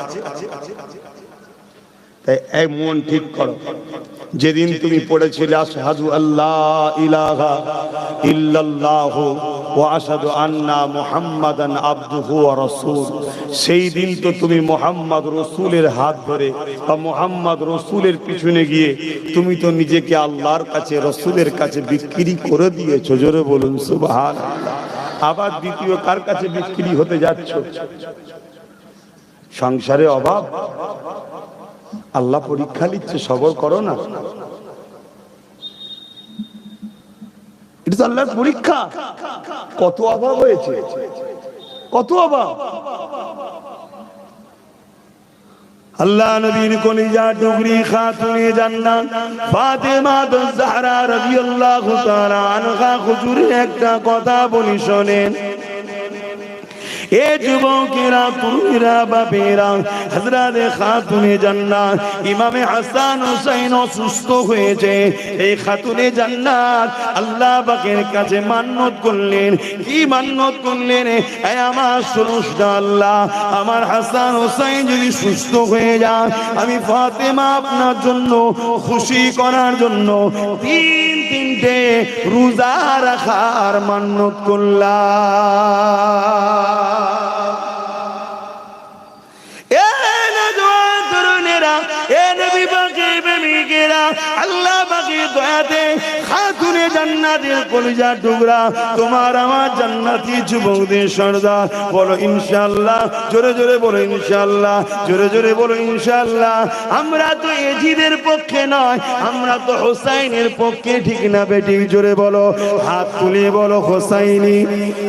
তাই এক মন ঠিক করো, যেদিন তুমি পড়েছিলে আশহাদু আল্লাহ ইলাহা ইল্লাল্লাহু ওয়া আশহাদু আন্না মুহাম্মাদান আবদুহু ওয়া রাসূল, সেই দিন তো তুমি মুহাম্মদ রাসূলের হাত ধরে বা মুহাম্মদ রাসূলের পিছনে গিয়ে তুমি তো নিজেকে আল্লাহর কাছে, রাসূলের কাছে বিক্রি করে দিয়েছো। জোরে বলুন সুবহানাল্লাহ। আবার দ্বিতীয় কার কাছে বিক্রি হতে যাচ্ছ? সংসারে অভাব, আল্লাহ পরীক্ষা নিচ্ছে, সবর করো না। এটা তো আল্লাহর পরীক্ষা। কত অভাব হয়েছে, কত অভাব। আল্লাহ নবীর কলিজা টুকরি খাতুনে জান্নাত ফাতেমা জাহরা রাদিয়াল্লাহু তাআলা আনহা হুজুরের একটা কথা বলি শোনেন। এ যুবকেরা, তরুণীরা, বাপেরা, হযরতে খাতুনে জান্নাত ইমামে হাসান হুসাইন অসুস্থ হয়েছে। এই খাতুনে জান্নাত আল্লাহ পাকের কাছে মান্নত করলেন। কি মান্নত করলেন? এই আমার সুরুষ্টা আল্লাহ, আমার হাসান হুসাইন যদি সুস্থ হয়ে যায়, আমি ফাতেমা আপনার জন্য খুশি করার জন্য তিনটে রোজা রাখার মান্নত করলাম। আল্লাহ পাকের দয়াতে খাতুনে জান্নাতের কলিজা টুকরা তোমার আমার জান্নাতি যুবকদের সর্দার, বলো ইনশাআল্লাহ। জোরে জোরে বলো ইনশাআল্লাহ, জোরে জোরে বলো ইনশাআল্লাহ। আমরা তো এজিদের পক্ষে নয়, আমরা তো হোসাইনের পক্ষে, ঠিক না বেটি? জোরে বলো, হাত তুলে বলো হোসাইনি,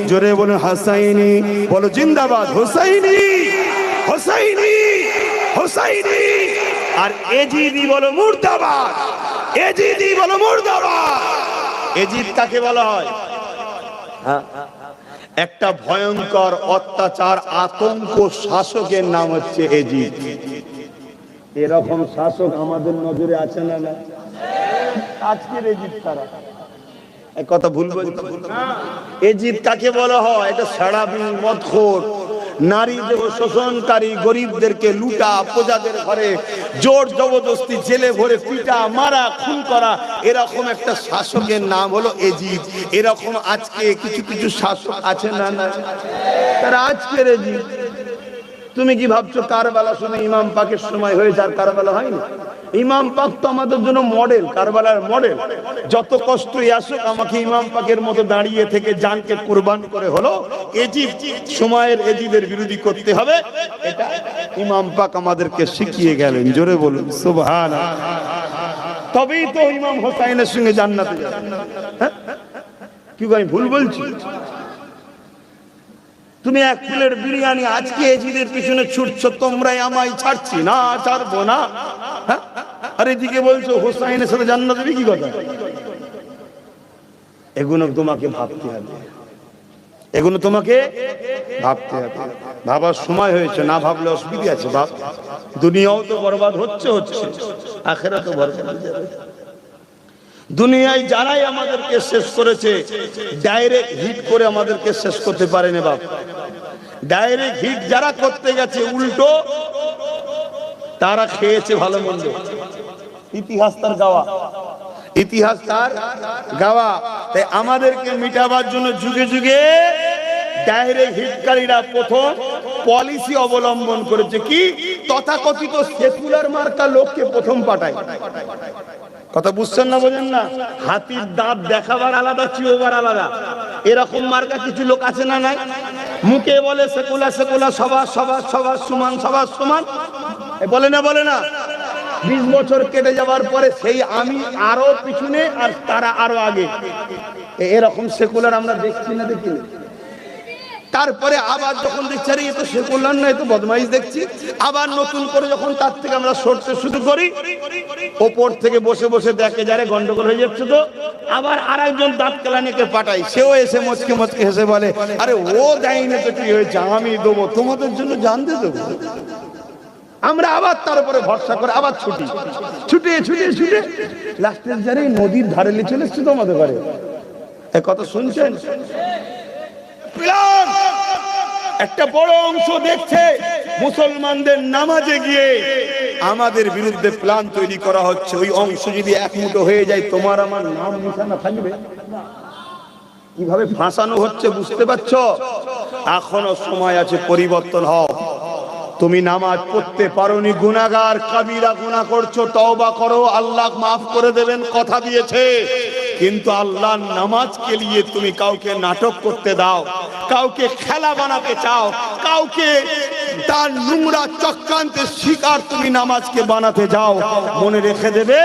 জোরে বলো হাসাইনি, বলো জিন্দাবাদ হোসাইনি, হোসাইনি, হোসাইনি। আর এজিদি বলো মুর্দাবাদ, এজিদি বলো মুর্দাবাদ। এজিদ কাকে বলা হয়? একটা ভয়ঙ্কর অত্যাচার আতঙ্ক শাসকের নাম হচ্ছে এজিদ। এরকম শাসক আমাদের নজরে আছে না? না, আজকের এজিদ তারা এক কথা ভুল বলতে। এজিদ কাকে বলা হয়? এটা সারাবি, মদখোর, নারীদের শোষণকারী, গরিবদেরকে লুটা, প্রজাদের ঘরে জোর জবরদস্তি জেলে ভরে পিটা, মারা, খুন করা, এরকম একটা শাসকের নাম হলো এজিদ। এরকম আজকে কিছু কিছু শাসক আছে না? না, তারা আজকের এজিদ। তুমি কি ভাবছো কারবালা শুনে ইমাম পাকের সময় হয়েছে আর কারবালা হয়নি? ইমাম পাক তো আমাদের জন্য মডেল, কারবালার মডেল। যত কষ্টই আসুক, আমাকে ইমাম পাকের মতো দাঁড়িয়ে থেকে জানকে কুরবান করে হলো এজিদ সময়ের এজিদের বিরোধী করতে হবে, এটা ইমাম পাক আমাদেরকে শিখিয়ে গেলেন। জোরে বলুন সুবহানাল্লাহ। তবেই তো ইমাম হোসাইনের সঙ্গে জান্নাতে যাবে। কি ভাই ভুল বলছি? তুমি এক প্লেট বিরিয়ানি আজকে এজিদের পিছনে ছুটছো, তোমরাই আমায় ছাড়ছি না, ছাড়বো না। আর এদিকে বলছো হোসাইনের সাথে জান্নাত হবে, কি কথা? এগুলো তোমাকে ভাবতে হবে, এগুলো তোমাকে ভাবতে হবে। ভাবার সময় হয়েছে, না ভাবলে অসুবিধা আছে। ভাব, দুনিয়াও তো বরবাদ হচ্ছে, আখিরাতও বরবাদ হয়ে যাবে। দুনিয়ায় যারাই আমাদেরকে শেষ করেছে, ডাইরেক্ট হিট করে আমাদেরকে শেষ করতে পারেনি। বাপ, ডাইরেক্ট হিট যারা করতে গেছে, উল্টো তারা খেয়েছে ভালো মন্দ। ইতিহাস তার গাওয়া, ইতিহাস তার গাওয়া। তাই আমাদেরকে মিটাবার জন্য যুগে যুগে ডাইরেক্ট হিটকারীরা প্রথম পলিসি অবলম্বন করেছে। কি? তথাকথিত সেকুলার মার্কা লোককে প্রথম পাঠায়। কথা বুঝছেন না? বোঝেন না? হাতির দাঁত দেখাবার আলাদা, চিওবার আলাদা। এরকম মার্কা কিছু লোক আছে না? নাই? মুখে বলে সেকুলার, সেকুলার, সবার সবার সবার সমান, সবার সমান বলে না, বলে না? 20 বছর কেটে যাওয়ার পরে সেই আমি আরো পিছনে আর তারা আরো আগে, এরকম সেকুলার আমরা দেখছি না? দেখি। তারপরে আবার যখন দেখছি আরে এ তো সেকুলার না, এ তো বদমাইশ দেখছি, আবার নতুন করে যখন তার থেকে আমরা সরতে শুরু করি, ওপর থেকে বসে বসে দেখে যারে গন্ডগোল হয়ে যাচ্ছে, তো আবার আরেকজন দাঁত কেলানিকে পাঠাই, সেও এসে মচকে মচকে হেসে বলে আরে ও দেয় না তো কি হয়েছে, আমি দেবো, তোমাদের জন্য জানতে দেবো। আমরা আবার তার উপরে ভরসা করে আবার ছুটি, ছুটে ছুটে ছুটে লাস্টের যারে নদীর ধারে চলে এসছে তো আমাদের ঘরে। এ কথা শুনছেন? একটা বড় অংশ দেখছে মুসলমানদের নামাজে গিয়ে আমাদের বিরুদ্ধে প্ল্যান তৈরি করা হচ্ছে। ওই অংশ যদি এক মুঠো হয়ে যায়, তোমার আমার নাম নিশানা থাকবে। কিভাবে ফাঁসানো হচ্ছে বুঝতে পারছো? এখনো সময় আছে, পরিবর্তন হও। তুমি নামাজ পড়তে পারোনি, গুনাহগার, কাবিরা গুনাহ করছো, তওবা করো, আল্লাহ মাফ করে দেবেন, কথা দিয়েছে। কিন্তু আল্লাহর নামাজকে নিয়ে তুমি কাউকে নাটক করতে দাও, কাউকে খেলা বানাতে চাও, কাউকে তার নোংরা চক্রান্তের শিকার তুমি নামাজকে বানাতে যাও, মনে রেখে দেবে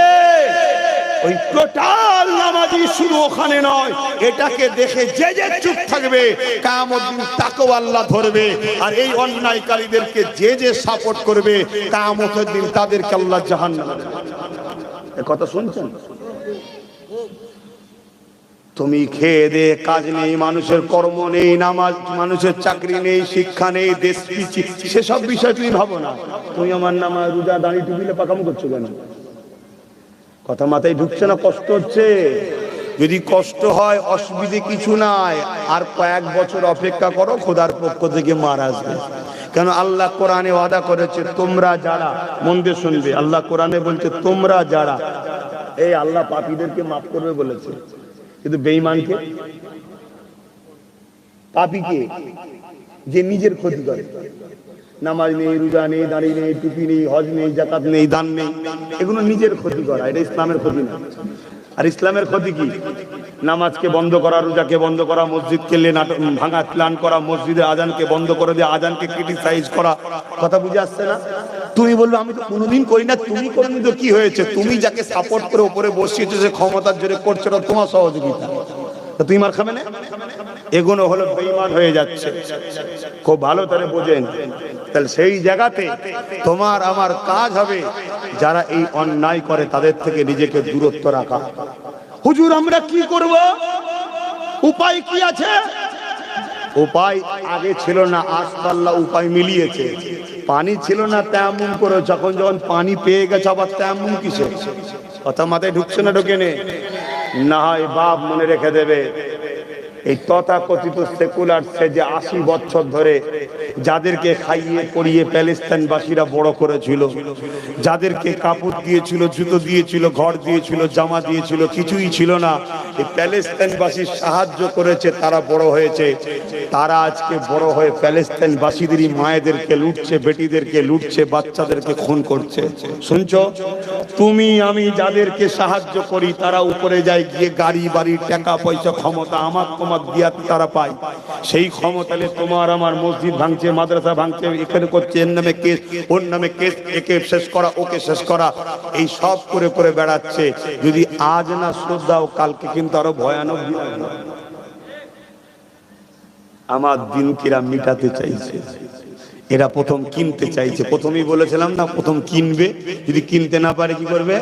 ওই টোটাল নামাজি শুধু ওখানে নয়, এটাকে দেখে যে যে চুপ থাকবে কিয়ামত দিন তাকেও আল্লাহ ধরবে। আর এই অন্যায়কারীদেরকে যে যে সাপোর্ট করবে কিয়ামতের দিন তাদেরকে আল্লাহ জাহান্নামে। এই কথা শুনছেন? তুমি খেয়ে দে, কাজ নেই, মানুষের কর্ম নেই, নামাজ, মানুষের চাকরি নেই, শিক্ষা নেই, দেশ পিছিয়ে, সেসব বিষয় তুমি ভাবো না। তুমি আমার নামাজ, রোজা, দাঁড়িয়ে টুপিলে পাকাম করছো কেন? কথা মাথায় ঢুকছে না? কষ্ট হচ্ছে? যদি কষ্ট হয় অসুবিধে কিছু নাই, আর কয়েক বছর অপেক্ষা করো, খোদার পক্ষ থেকে মার আসবে। কেন আল্লাহ কোরআনে ওয়াদা করেছে, তোমরা যারা, মন দিয়ে শুনবে, আল্লাহ কোরআনে বলছে তোমরা যারা, এই আল্লাহ পাপীদেরকে মাফ করবে বলেছে, কিন্তু বেঈমানকে, পাপীকে, যে নিজের ক্ষতি করে, নামাজ নেই, রোজা নেই, দাঁড়িয়ে নেই, টুপি নেই, হজ নেই, জাকাত নেই, দান নেই, এগুলো নিজের ক্ষতি করা, এটা ইসলামের ক্ষতি না। আর ইসলামের ক্ষতি কি? নামাজকে বন্ধ করা, রোজাকে বন্ধ করা, মসজিদকে ভাঙা প্ল্যান করা, মসজিদে আজানকে বন্ধ করে দিয়ে আজানকে ক্রিটিসাইজ করা। কথা বুঝে আসছে না? তুমি বলবে আমি তো কোনোদিন করি না, তুমি করেনি তো কি হয়েছে? তুমি যাকে সাপোর্ট করে উপরে বসিয়েছো, সে ক্ষমতার জোরে করছে, তোমার সহযোগিতা, তুমি মার খাবে না? এগুলো হলো বেঈমান হয়ে যাচ্ছে। খুব ভালো করে বোঝেন। তাহলে সেই জায়গাতে তোমার আমার কাজ হবে, যারা এই অন্যায় করে তাদের থেকে নিজেকে দূরত্ব রাখা। হুজুর আমরা কি করব? উপায় কি আছে? উপায় আগে ছিল না, আল্লাহ উপায় মিলিয়েছে। পানি ছিল না, তায়াম্মুম করো, যখন যখন পানি পেয়ে গেছে আবার তায়াম্মুম কিসে? কথা মাথায় ঢুকছে না? ঢোকে না হয় বাপ মনে রেখে দেবে, এই তথাকথিত সেকুলার সে যে 80 বছর ধরে যাদেরকে খাইয়ে পরিয়ে প্যালেস্তাইনবাসীরা বড় করেছিল, যাদেরকে কাপড় দিয়েছিল, জুতো দিয়েছিল, ঘর দিয়েছিল, জামা দিয়েছিল, কিছুই ছিল না, এই প্যালেস্তাইনবাসী সাহায্য করেছে, তারা বড় হয়েছে। তারা আজকে বড় হয়ে প্যালেস্তাইনবাসীদেরই মায়েদেরকে লুটছে, বেটিদেরকে লুটছে, বাচ্চাদেরকে খুন করছে। শুনছো? তুমি আমি যাদেরকে সাহায্য করি তারা উপরে যায় গিয়ে গাড়ি বাড়ি, টাকা পয়সা, ক্ষমতা আমার তোমার দিয়া তারা পায়। সেই ক্ষমতালে তোমার আমার মসজিদ ভাঙছে, মাদ্রাসা ভাঙছে, এখানে করছে, এর নামে কেস, ওর নামে কেস, একে শেষ করা, ওকে শেষ করা, এই সব করে করে বেড়াচ্ছে। যদি আজ না শ্রদ্ধাও, কালকে কিন্তু আরো ভয়ানক। আমার দিনকিরা মিটাতে চাইছে, এরা প্রথম কিনতে চাইছে। প্রথমেই বলেছিলাম না, প্রথম কিনবে, যদি কিনতে না পারে কি করবে?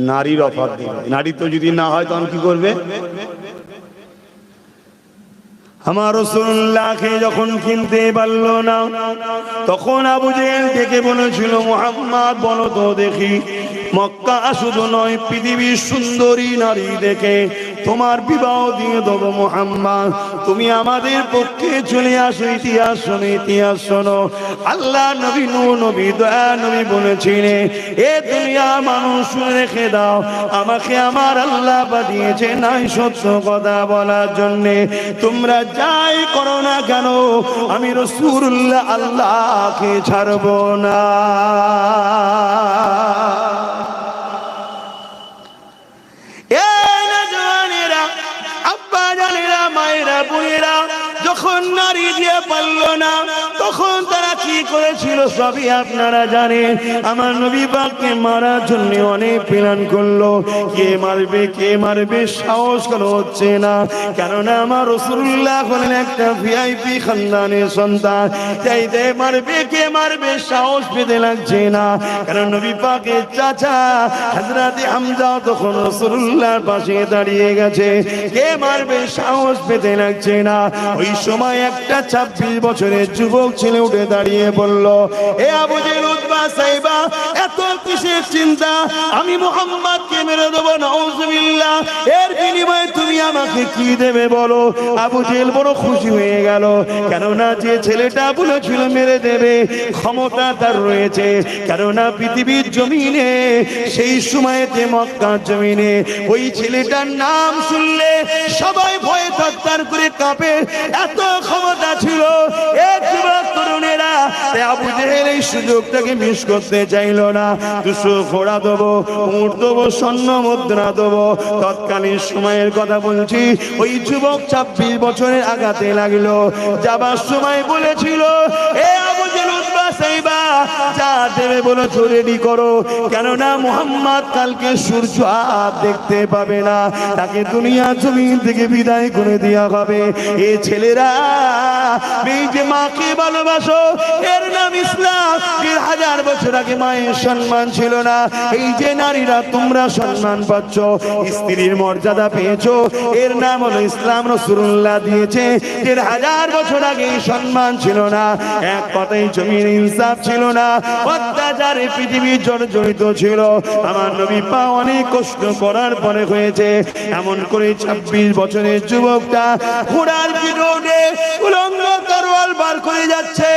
নারীর অফার দিবে। নারী তো যদি না হয় তখন কি করবে? আমার রাসূলুল্লাহকে যখন কিনতে পারল না, তখন আবু জেহেল ডেকে বলেছিল, মুহাম্মদ বলো তো দেখি, মক্কা শুধু নয়, পৃথিবীর সুন্দরী নারী দেখে তোমার বিবাহ দিয়ে দেবো। মুহাম্মদ তুমি আমাদের পক্ষে চলে আসো, ইতিহাস শোনো, ইতিহাস শোনো। আল্লাহ নবী, নূহ নবী, দয়া নবী বলেছিলেন, এ দুনিয়া মানুষ শুনে রেখে দাও, আমাকে আমার আল্লাহ পাঠিয়েছে নাই সত্য কথা বলার জন্যে। তোমরা যাই করো না কেন, আমি রাসূলুল্লাহ আল্লাহকে ছাড়বো না। যখন নারী দিয়ে পারল না, তখন তারা কি করেছিল সবই আপনারা জানেন। আমার নবী পাককে মারার জন্য অনেক প্ল্যান করলো, কে মারবে কে মারবে, সাহস করা হচ্ছে না। কেননা আমার রাসূলুল্লাহ হলেন একটা ভিআইপি খানদানের সন্তান, চাইতে মারবে কে মারবে সাহস পেতে লাগছে না। কারণ নবী পাকের চাচা হযরত হামজা তখন রাসূলুল্লাহর পাশে দাঁড়িয়ে গেছে, কে মারবে সাহস পেতে লাগছে না। ওই সময় একটা 26 বছরের যুবক ছেলে উঠে দাঁড়িয়ে বলল, এ আবু জেহেল, উতবা, সাইবা, এত কিসের চিন্তা? আমি মুহাম্মদকে মেরে দেব, নাউযুবিল্লাহ। এর বিনিময়ে তুমি আমাকে কি দেবে বলো? আবু জেহেল বড় খুশি হয়ে গেল, কেননা যে ছেলেটা বলেছিল মেরে দেবে, ক্ষমতা তার রয়েছে। কেননা পৃথিবীর জমিনে সেই সময়তে মক্কার জমিনে ওই ছেলেটার নাম শুনলে সবাই ভয়ে থরথর করে কাঁপে, এত ক্ষমতা ছিল। এক যুবক তরুণেরা আবু জেহেল এই সুযোগটাকে মিস করতে চাইল না। 200 ঘোড়া দেবো, উট দেবো, স্বর্ণ মুদ্রা দেবো। তৎকালীন সময়ের কথা বলছি, ওই যুবক 26 বছরের আগাতে লাগলো। যাবার সময় বলেছিল, এ আবু জেহেল, উতবা, সাইবা, যা দেবে বলেছো রেডি করো, কেননা মুহাম্মদ কালকে সূর্য আর দেখতে পাবে না, তাকে দুনিয়া জমিন থেকে বিদায় করে দেওয়া হবে। এই ছেলেরা, এই যে মাকে ভালোবাসো, এর নাম ইসলাম। 1000 বছর আগে মায়ের সম্মান ছিল না, এই যে নারীরা তোমরা সম্মান পাচ্ছ, স্ত্রীর মর্যাদা পেয়েছো, এর নাম হলো ইসলাম। রাসূলুল্লাহ দিয়েছে। 1000 বছর আগে সম্মান ছিল না, এক কথাই জমির ইনসাফ ছিল না, অত্যাচারে পৃথিবী জর্জরিত ছিল। আমার নবী পাক অনেক কষ্ট করার পরে হয়েছে। এমন করে 26 বছরের যুবকটা ঘোড়ার পিঠে উলঙ্গ তরোয়াল বার করে যাচ্ছে।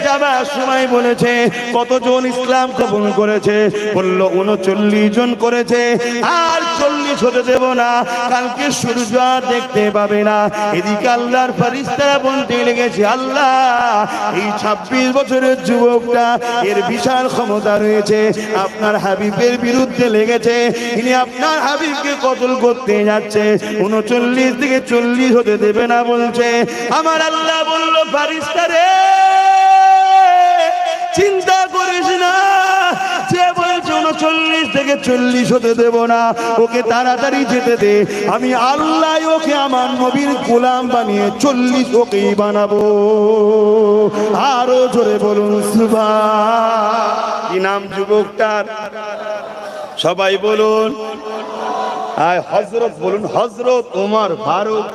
যাবার সময় বলেছে কতজন ইসলাম কবুল করেছে? বলল 39 জন করেছে, আর 40 হতে দেব না, কালকে সূর্য দেখতে পাবে না। এদিকে আল্লাহর ফেরেশতারা বলতে লেগেছে, আল্লাহ, এই 26 বছরের যুবকটা, এর বিশাল ক্ষমতা রয়েছে, আপনার হাবিবের বিরুদ্ধে লেগেছে, তিনি আপনার হাবিবকে কতল করতে যাচ্ছে, 39 থেকে 40 হতে দেবে না বলছে। আমার আল্লাহ বলল, ফেরেশতারে চিন্তা করিস না, যে বলছে 39 থেকে 40 হতে দেব না, ওকে তাড়াতাড়ি যেতে দে, আমি আল্লাহ ওকে আমার নবীর গোলাম বানিয়ে 40 ওকেই বানাবো। আরো জোরে বলুন সুবহান। কি নাম যুবকটার? সবাই বলুন। আয় হযরত বলুন, হযরত ওমর ফারুক।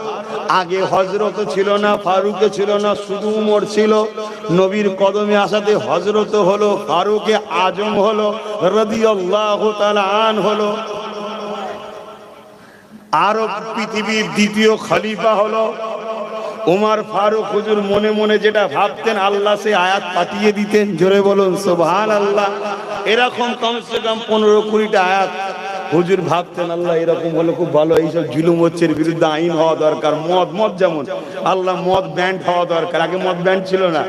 আগে হযরত ছিল না, ফারুক ছিল না, শুধু উমর ছিল। নবীর কদমে আসাতে হযরত হলো, ফারুকে আজম হলো, রাদিয়াল্লাহু তাআলা আন হলো। আরব পৃথিবীর দ্বিতীয় খলিফা হলো উমর ফারুক। হুজুর মনে মনে যেটা ভাবতেন, আল্লাহ সে আয়াত পাঠিয়ে দিতেন। জোরে বলুন সুবহানাল্লাহ। এরকম কমসে কম 15-20টা আয়াত হুজুর ভাবতেন, আল্লাহ এরকম হলো খুব ভালো, এইসব জুলুম হচ্ছে, বিরুদ্ধে আইন হওয়া দরকার। মদ যেমন আল্লাহ মদ ব্যান্ড হওয়া দরকার, আগে মদ ব্যান্ড ছিল না।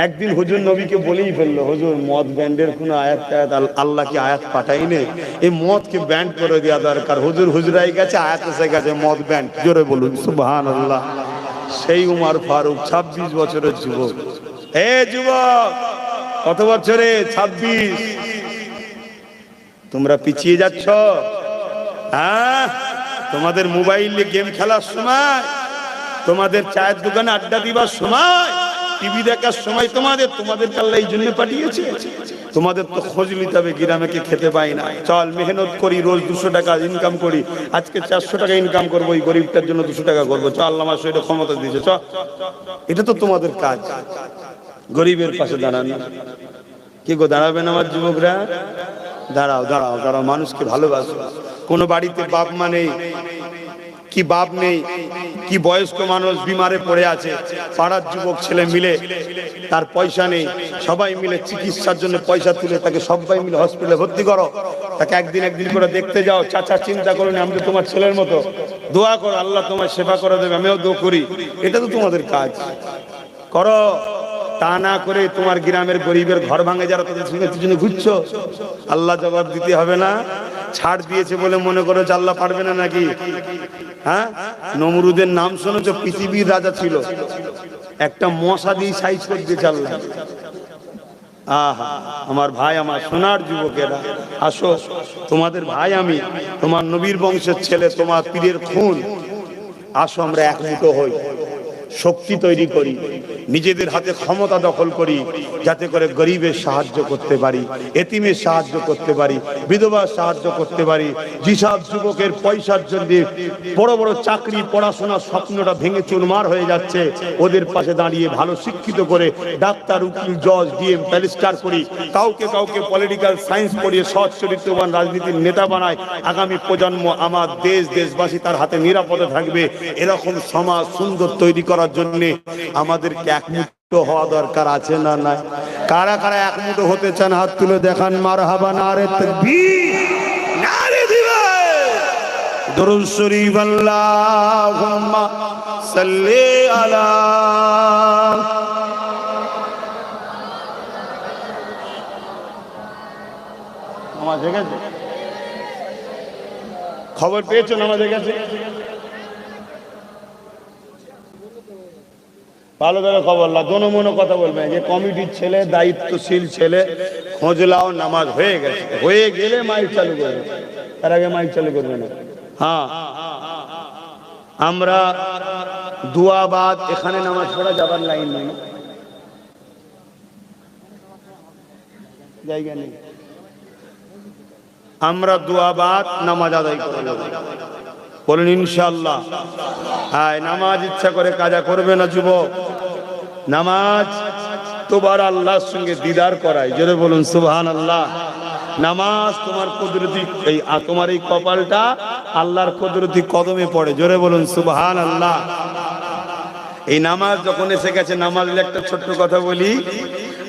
একদিন হুজুর নবীকে বলেই ফেললো, হুজুর মদ ব্যান্ডের কোনো আয়াত আল্লাহ কি আয়াত পাঠাইনে, এই মদকে ব্যান্ড করে দেওয়া দরকার। হুজুর হুজরাই গেছে, আয়াত এসে গেছে মদ ব্যান্ড। জোরে বলুন সুবহানাল্লাহ। সেই উমর ফারুক 26 বছরের যুবক। এ যুবক, কত বছরে? 26। তোমরা পিছিয়ে যাচ্ছ। হ্যাঁ, তোমাদের মোবাইলে গেম খেলার সময়, তোমাদের চায়ের দোকানে আড্ডা দিবার সময়, টিভি দেখার সময়, তোমাদের আল্লাহ এই জন্য পাঠিয়েছে। তোমাদের তো খোঁজ নিতে হবে, গ্রামে কে খেতে পাই না, চল মেহনত করি, রোজ 200 টাকা ইনকাম করি, আজকে 400 টাকা ইনকাম করবো, এই গরিবটার জন্য 200 টাকা করবো, চল আল্লাহ আমার শরীরে ক্ষমতা দিয়েছে, চল। এটা তো তোমাদের কাজ, গরিবের পাশে দাঁড়ানো। কি গো, দাঁড়াবেন আমার যুবকরা? দাঁড়াও দাঁড়াও দাঁড়াও, মানুষকে ভালোবাসো। কোনো বাড়িতে বাপ মা নেই, কি বাপ নেই, কি বয়স্ক মানুষ বিমারে পড়ে আছে, পাড়ার যুবক ছেলে মিলে, তার পয়সা নেই, সবাই মিলে চিকিৎসার জন্য পয়সা তুলে তাকে সবাই মিলে হসপিটালে ভর্তি করো, তাকে একদিন করে দেখতে যাও। চাচা চিন্তা করো না, আমি তো তোমার ছেলের মতো, দোয়া করো, আল্লাহ তোমার সেবা করে দেবে, আমিও দোয়া করি। এটা তো তোমাদের কাজ, করো। তা না করে তোমার গ্রামের গরিবের ঘর ভাঙে যারা, তাদের সঙ্গে পিছনে ঘুরছো, আল্লাহ জবাব দিতে হবে না? ছাড় দিয়েছে বলে মনে করো যে আল্লাহ পারবে না নাকি? হ্যাঁ, নমরুদের নাম শুনেছো? পৃথিবীর রাজা ছিল, একটা মশা দিয়ে সাইজ করে দিয়েছে আল্লাহ। আহা, আমার ভাই, আমার সোনার যুবকেরা, আসো, তোমাদের ভাই আমি, তোমার নবীর বংশের ছেলে, তোমার পীরের খুন। আসো আমরা এক মুঠো হই, শক্তি তৈরি করি, নিজেদের হাতে ক্ষমতা দখল করি, যাতে করে গরিবের সাহায্য করতে পারি, এতিমের সাহায্য করতে পারি, বিধবার সাহায্য করতে পারি। যেসব যুবকের পয়সার জন্য বড় বড় চাকরি, পড়াশোনার স্বপ্নটা ভেঙে চুরমার হয়ে যাচ্ছে, ওদের পাশে দাঁড়িয়ে ভালো শিক্ষিত করে ডাক্তার, উকিল, জজ, ডিএম, ব্যারিস্টার করি, কাউকে পলিটিক্যাল সায়েন্স পড়িয়ে সৎ চরিত্রবান রাজনীতির নেতা বানায়। আগামী প্রজন্ম, আমার দেশবাসী তার হাতে নিরাপদে থাকবে। এরকম সমাজ সুন্দর তৈরি করার জন্য আমাদেরকে একমুঠো হওয়া দরকার, আছে না নাই? কারা কারা একমুঠো হতে চান হাত তুলে দেখান। মারহাবা, নারে তাকবীর, নারে দিবেন, দরুদ শরীফ, আল্লাহুম্মা সাল্লি আলা। নামাজ হয়ে গেছে? খবর পেয়েছো নামাজ হয়ে গেছে? ভালো করে খবর লা, দোনো মনো কথা বলবেন। যে কমিটির ছেলে, দায়িত্বশীল ছেলে, খোঁজলাও নামাজ হয়ে গেছে, হয়ে গেলে মাইক চালু করবে, তার আগে মাইক চালু করবে না। হ্যাঁ, আমরা দুয়াবাদ এখানে নামাজ পড়া যাবার লাইন নেই, জায়গা নেই। আমরা দুয়াবাদ নামাজ আদায় করে নেব, বলুন ইনশাআল্লাহ। হ্যাঁ, নামাজ ইচ্ছা করে কাজা করবে না যুবক। নামাজ তোমার আল্লাহর সঙ্গে দিদার করায়, জোরে বলুন সুবহানাল্লাহ। নামাজ তোমার কুদরতি, এই তোমার এই কপালটা আল্লাহর কুদরতি কদমে পড়ে, জোরে বলুন সুবহানাল্লাহ। এই নামাজ যখন এসে গেছে, নামাজের একটা ছোট্ট কথা বলি।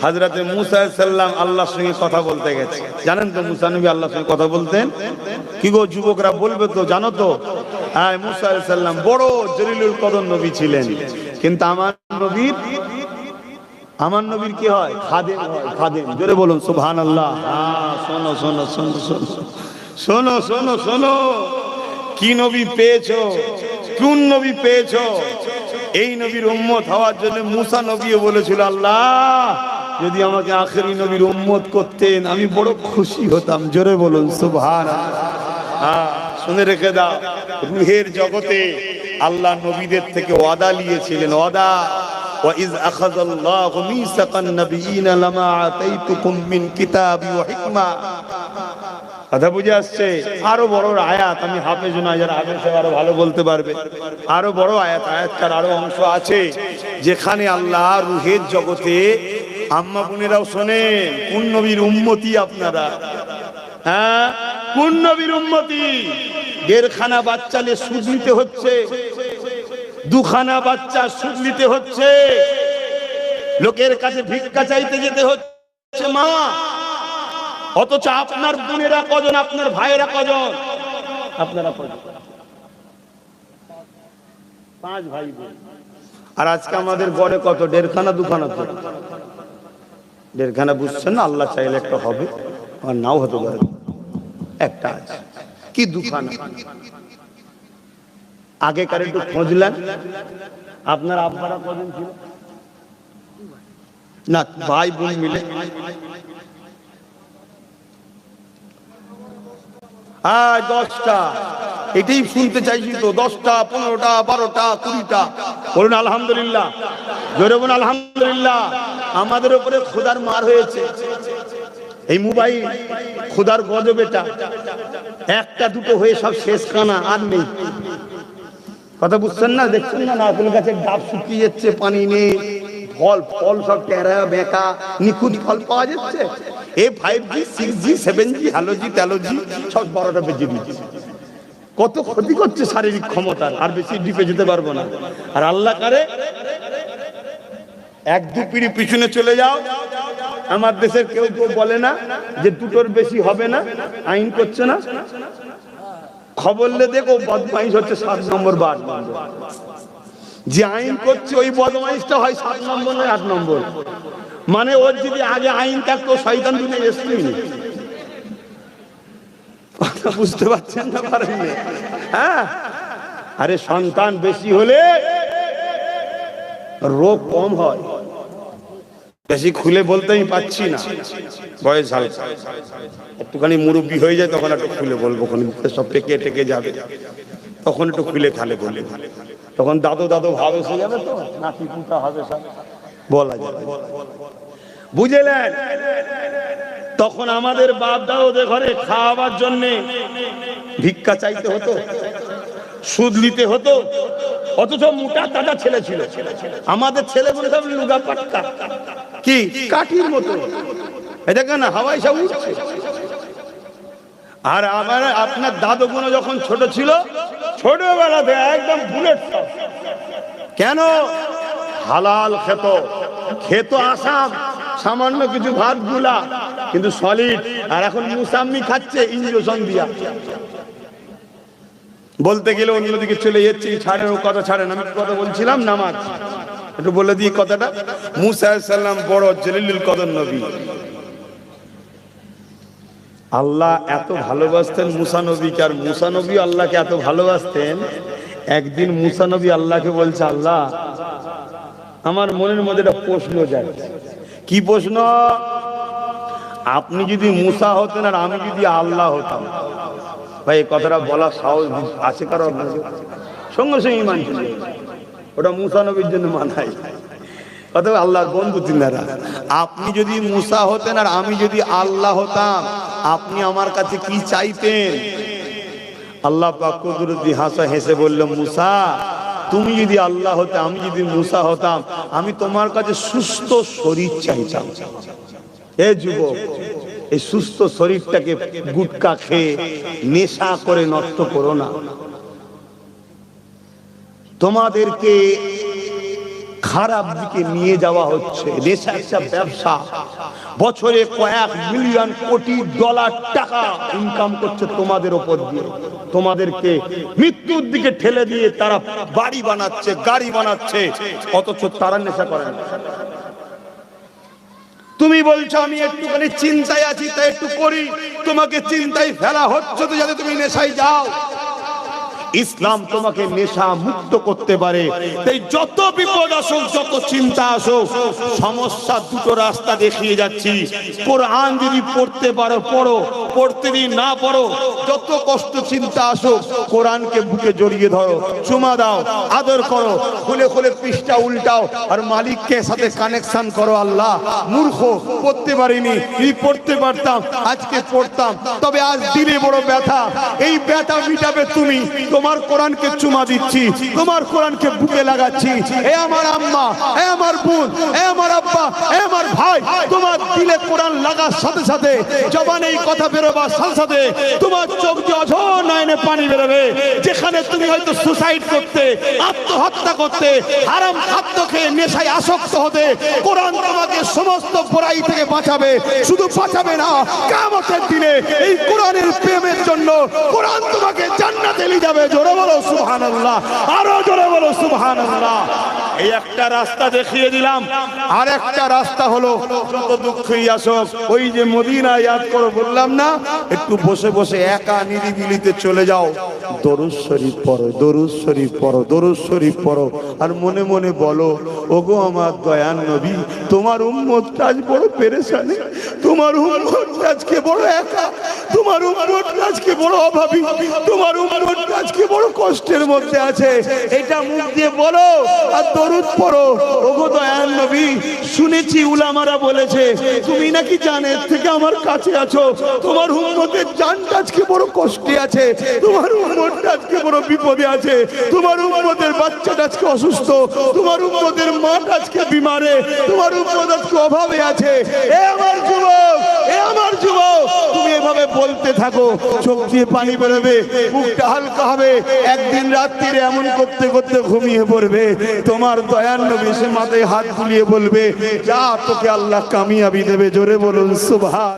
হযরতে মুসা আলাইহিস সালাম আল্লাহর সঙ্গে কথা বলতে গেছে, জানেন তো মুসা নবী আল্লাহর সঙ্গে কথা বলতেন। কি গো যুবকরা বলবে তো, জানো তো? হ্যাঁ, মুসা আলাইহিস সালাম বড় জলিলুল কদর নবী ছিলেন, কিন্তু আমার নবীর কি হয়? খাদেম হয়, খাদেম। জোরে বলুন সুবহানাল্লাহ। হ্যাঁ, শোনো শোনো শোনো শোনো শোনো শোনো শোনো, কি নবী পেয়েছো, কোন নবী পেয়েছো? এই নবীর উম্মত হওয়ার জন্য মুসা নবীও বলেছিল, আল্লাহ যদি আমাকে আখেরি নবীর উম্মত করতেন আমি বড় খুশি হতাম। জোরে বলুন সুবহানাল্লাহ। হ্যাঁ, শুনে রেখে দাও, রূহের জগতে আল্লাহ নবীদের থেকে ওয়াদা নিয়েছিলেন, ওয়াদা। وَإِذْ أَخَذَ اللَّهُ مِيثَاقَ النَّبِيِّينَ لَمَا آتَيْتُكُم مِّن كِتَابٍ وَحِكْمَةٍ। কথা বুঝে আসছে? আরো বড় আয়াত, আমি হাফেজ না, যারা হাফেজ আরো ভালো বলতে পারবে। আরো বড় আয়াত, আয়াতটার আরো অংশ আছে যেখানে আল্লাহ রূহের জগতে, আম্মা বোনেরাও শোনেন, কোন নবীর উম্মতি আপনারা? হ্যাঁ, কোন নবীর উম্মতি? দেড়খানা বাচ্চালে সুদ নিতে হচ্ছে, দুখানা বাচ্চা সুদ নিতে হচ্ছে, লোকের কাছে ভিক্ষা চাইতে যেতে হচ্ছে মা। অথচ আপনার বোনেরা কজন, আপনার ভাইয়েরা কজন? আপনারা কজন? 5 ভাই বোন। আর আজকে আমাদের গড়ে কত? দেড়খানা দুখানা। তো দেড়খানা বুঝছেন না? আল্লাহ চাইলে একটা হবে, আর নাও হতে পারে। একটা আছে কি দুখানা? আগেকার একটু খোঁজলেন, আপনার আব্বারা কজন ছিল? না, ভাই বোন মিলে 10টা। এটাই শুনতে চাইছি তো, 10টা, 15টা, 12টা, 20টা। বলুন আলহামদুলিল্লাহ, জোরে বলুন আলহামদুলিল্লাহ। আমাদের উপরে খোদার মার হয়েছে, এই মোবাইল খোদার গজবেটা। একটা দুটো হয়ে সব শেষ, কানা আর নেই। কথা বুঝছেন না? দেখছেন না, নারকেল গাছের ডাব শুকিয়ে যাচ্ছে, পানি নেই, ফল সব টেরা বেঁকা, নিখুঁত ফল পাওয়া যাচ্ছে। এই 5G 6G 7G হ্যালোজি ট্যালোজি সব 12টা বেজে দিচ্ছে। কত ক্ষতি করছে শারীরিক ক্ষমতার। আর বেশি ডিপে যেতে পারবো না। আর আল্লাহ কারে 1-2 পিঁড়ি পিছনে চলে যাও, আমার দেশের কেউ বলে না যে দুটোর বেশি হবে না, আইন করছে না। খবর লে দেখো, বদমাইশ হচ্ছে 7 নম্বর বা 8 নম্বর। যে আইন করছে ওই বদমাইশটা হয় 7 নম্বর নয় 8 নম্বর। মানে ওর যদি আগে আইন থাকতো, শয়তান দুনিয়ায় এসেই না। বুঝতে পারছেন না? পারেন? হ্যাঁ, আরে সন্তান বেশি হলে রোগ কম হয়। বেশি খুলে বলতে আমি পাচ্ছি না, বয়স হালকা, একটুখানি মুরব্বী হয়ে যায় তখন একটু খুলে বলবো, সব পেকে টেকে যাবে, তখন একটু খুলে খালে বলে, তখন দাদু ভাব এসে যাবে, তো নাতি পুতা হবে, সব বলা যাবে। বুঝলেন? তখন আমাদের বাপ দাদুদের ঘরে খাওয়াবার জন্য ভিক্ষা চাইতে হতো, সুদ নিতে হতো। অথচ মোটা তাজা ছেলে ছিল। আমাদের ছেলে বলে সব লুগা পাট্টা, কি কাঠির মতো, এটা কেন হাওয়ায় সব উঠছে। আর আবার আপনার দাদুগুলো যখন ছোট ছিল, ছোটবেলাতে একদম বুলেট। কেন? হালাল খেত আসাম, সামান্য কিছু ভাত গুলা, কিন্তু সলিড। আর এখন মুসাম্মি খাচ্ছে ইঞ্জেকশন দিয়া। বলতে গেলে অন্যদিকে চলে যাচ্ছে, ছাড়েন, ও কথা ছাড়েন। আমি কথা বলছিলাম নামাজ, একটু বলে দিই কথাটা। মুসা আলাইহিস সালাম বড় জলিলুল কদর নবী। আল্লাহ এত ভালোবাসতেন মুসা নবীকে, আর মুসা নবী আল্লাহকে এত ভালোবাসতেন। একদিন মুসা নবী আল্লাহকে বলছে, আল্লাহ আমার মনের মধ্যে একটা প্রশ্ন যাচ্ছে, কি প্রশ্ন? আপনি যদি মুসা হতেন আর আমি যদি আল্লাহ হতাম, ভাই এই কথাটা বলার সাহস আছে কারো? সঙ্গে সঙ্গে ইমান ছিল, ওটা মুসা নবীর জন্য মানাই। অথবা আল্লাহর বন্ধু তিনারা, আপনি যদি মুসা হতেন আর আমি যদি আল্লাহ হতাম, আপনি আমার কাছে কি চাইতেন? আল্লাহ পাক কুদরতি হাসা হেসে বলল, মুসা তুমি যদি আল্লাহ হতে, আমি যদি মুসা হতাম, আমি তোমার কাছে সুস্থ শরীর চাইতাম। এ যুবক, এই সুস্থ শরীরটাকে গুটকা খেয়ে নেশা করে নষ্ট করো না। তোমাদেরকে খারাপ দিকে নিয়ে যাওয়া হচ্ছে। নেশা একটা ব্যবসা, বছরে কয়েক মিলিয়ন কোটি ডলার টাকা ইনকাম করছে তোমাদের উপর দিয়ে। তোমাদেরকে মৃত্যুর দিকে ঠেলে দিয়ে তারা বাড়ি বানাচ্ছে, গাড়ি বানাচ্ছে, অথচ তারা নেশা করে না। তুমি বলছো আমি একটুখানি চিন্তায় আছি তাই একটু করি, তোমাকে চিন্তায় ফেলা হচ্ছে তো যাতে তুমি নেশায় যাও। ইসলাম তোমাকে নেশা মুক্ত করতে পারে। তাই যত বিপদ আসুক, যত চিন্তা আসুক, সমস্যা দুটো রাস্তা দেখিয়ে যাচ্ছি। কোরআন যদি পড়তে পারো পড়ো, পড়তে যদি না পড়ো, যত কষ্ট চিন্তা আসুক, কোরআনকে বুকে জড়িয়ে ধরো, চুমা দাও, আদর করো, খুলে খুলে পৃষ্ঠা উল্টাও আর মালিককে সাথে কানেকশন করো। আল্লাহ মূর্খ, পড়তে পারিনি, এই পড়তে পারতাম আজকে পড়তাম, তবে আজ দিলে বড় ব্যথা, এই ব্যথা মিটাবে তুমি। তোমার কোরআনকে চুমা দিচ্ছি, তোমার কোরআনকে বুকে লাগাচ্ছি। এ আমার আম্মা, এ আমার বোন, এ আমার আব্বা, এ আমার ভাই, তোমার দিলে কোরআন লাগার সাথে সাথে, জবানে এই কথা বেরোবার সাথে সাথে তোমার চোখ দিয়ে অঝোর নয়নে পানি বেরোবে। যেখানে তুমি হয়তো সুসাইড করতে, আত্মহত্যা করতে, হারাম খাদ্য খেয়ে নেশায় আসক্ত হতে, কোরআন তোমাকে সমস্ত বুরাই থেকে বাঁচাবে। শুধু বাঁচাবে না, কিয়ামতের দিনে এই কোরআনের প্রেমের জন্য কোরআন তোমাকে জান্নাতে নিয়ে যাবে। জোরে বলো সুবহানাল্লাহ, আরো জোরে বলো সুবহানাল্লাহ। এই একটা রাস্তা দেখিয়ে দিলাম। আর একটা রাস্তা হলো, যত দুঃখই আসুক, ওই যে মদিনা ইয়াদ করো বললাম না, একটু বসে বসে একা নিরিবিলিতে চলে যাও, দরুদ শরীফ পড়ো, দরুদ শরীফ পড়ো, দরুদ শরীফ পড়ো, আর মনে মনে বলো, ওগো আমার দয়ার নবী, তোমার উম্মতটা আজ বড় পেরেশানি, তোমার উম্মতটা আজকে বড় একা, তোমার উম্মতটা আজকে বড় অভাবী, তোমার উম্মতটা আজকে বড় কষ্টের মধ্যে আছে। এটা মুখ দিয়ে বলো আর দরুদ পড়ো। ওগো দয়ার নবী, শুনেছি উলামারা বলেছে তুমি নাকি জানের থেকে আমার কাছে আছো, তোমার উম্মতের জানটা আজকে বড় কষ্টে আছে, তোমার উম্মতটা আজকে বড় বিপদে আছে, তোমার উম্মতের বাচ্চাটা আজকে অসুস্থ, তোমার উম্মতের মাটা আজকে বিমারে, তোমার উম্মত আজকে অভাবে আছে। এ আমার যুবক, এ আমার যুবক, তুমি এভাবে বলতে থাকো, চোখ দিয়ে পানি বেরোবে, বুকটা হালকা হবে। একদিন রাত্রিরে এমন করতে করতে ঘুমিয়ে পড়বে, তোমার দয়ার নবী সে মাথায় হাত বুলিয়ে বলবে, যা তোকে আল্লাহ কামিয়াবি দেবে। জোরে বলুন সুবহান।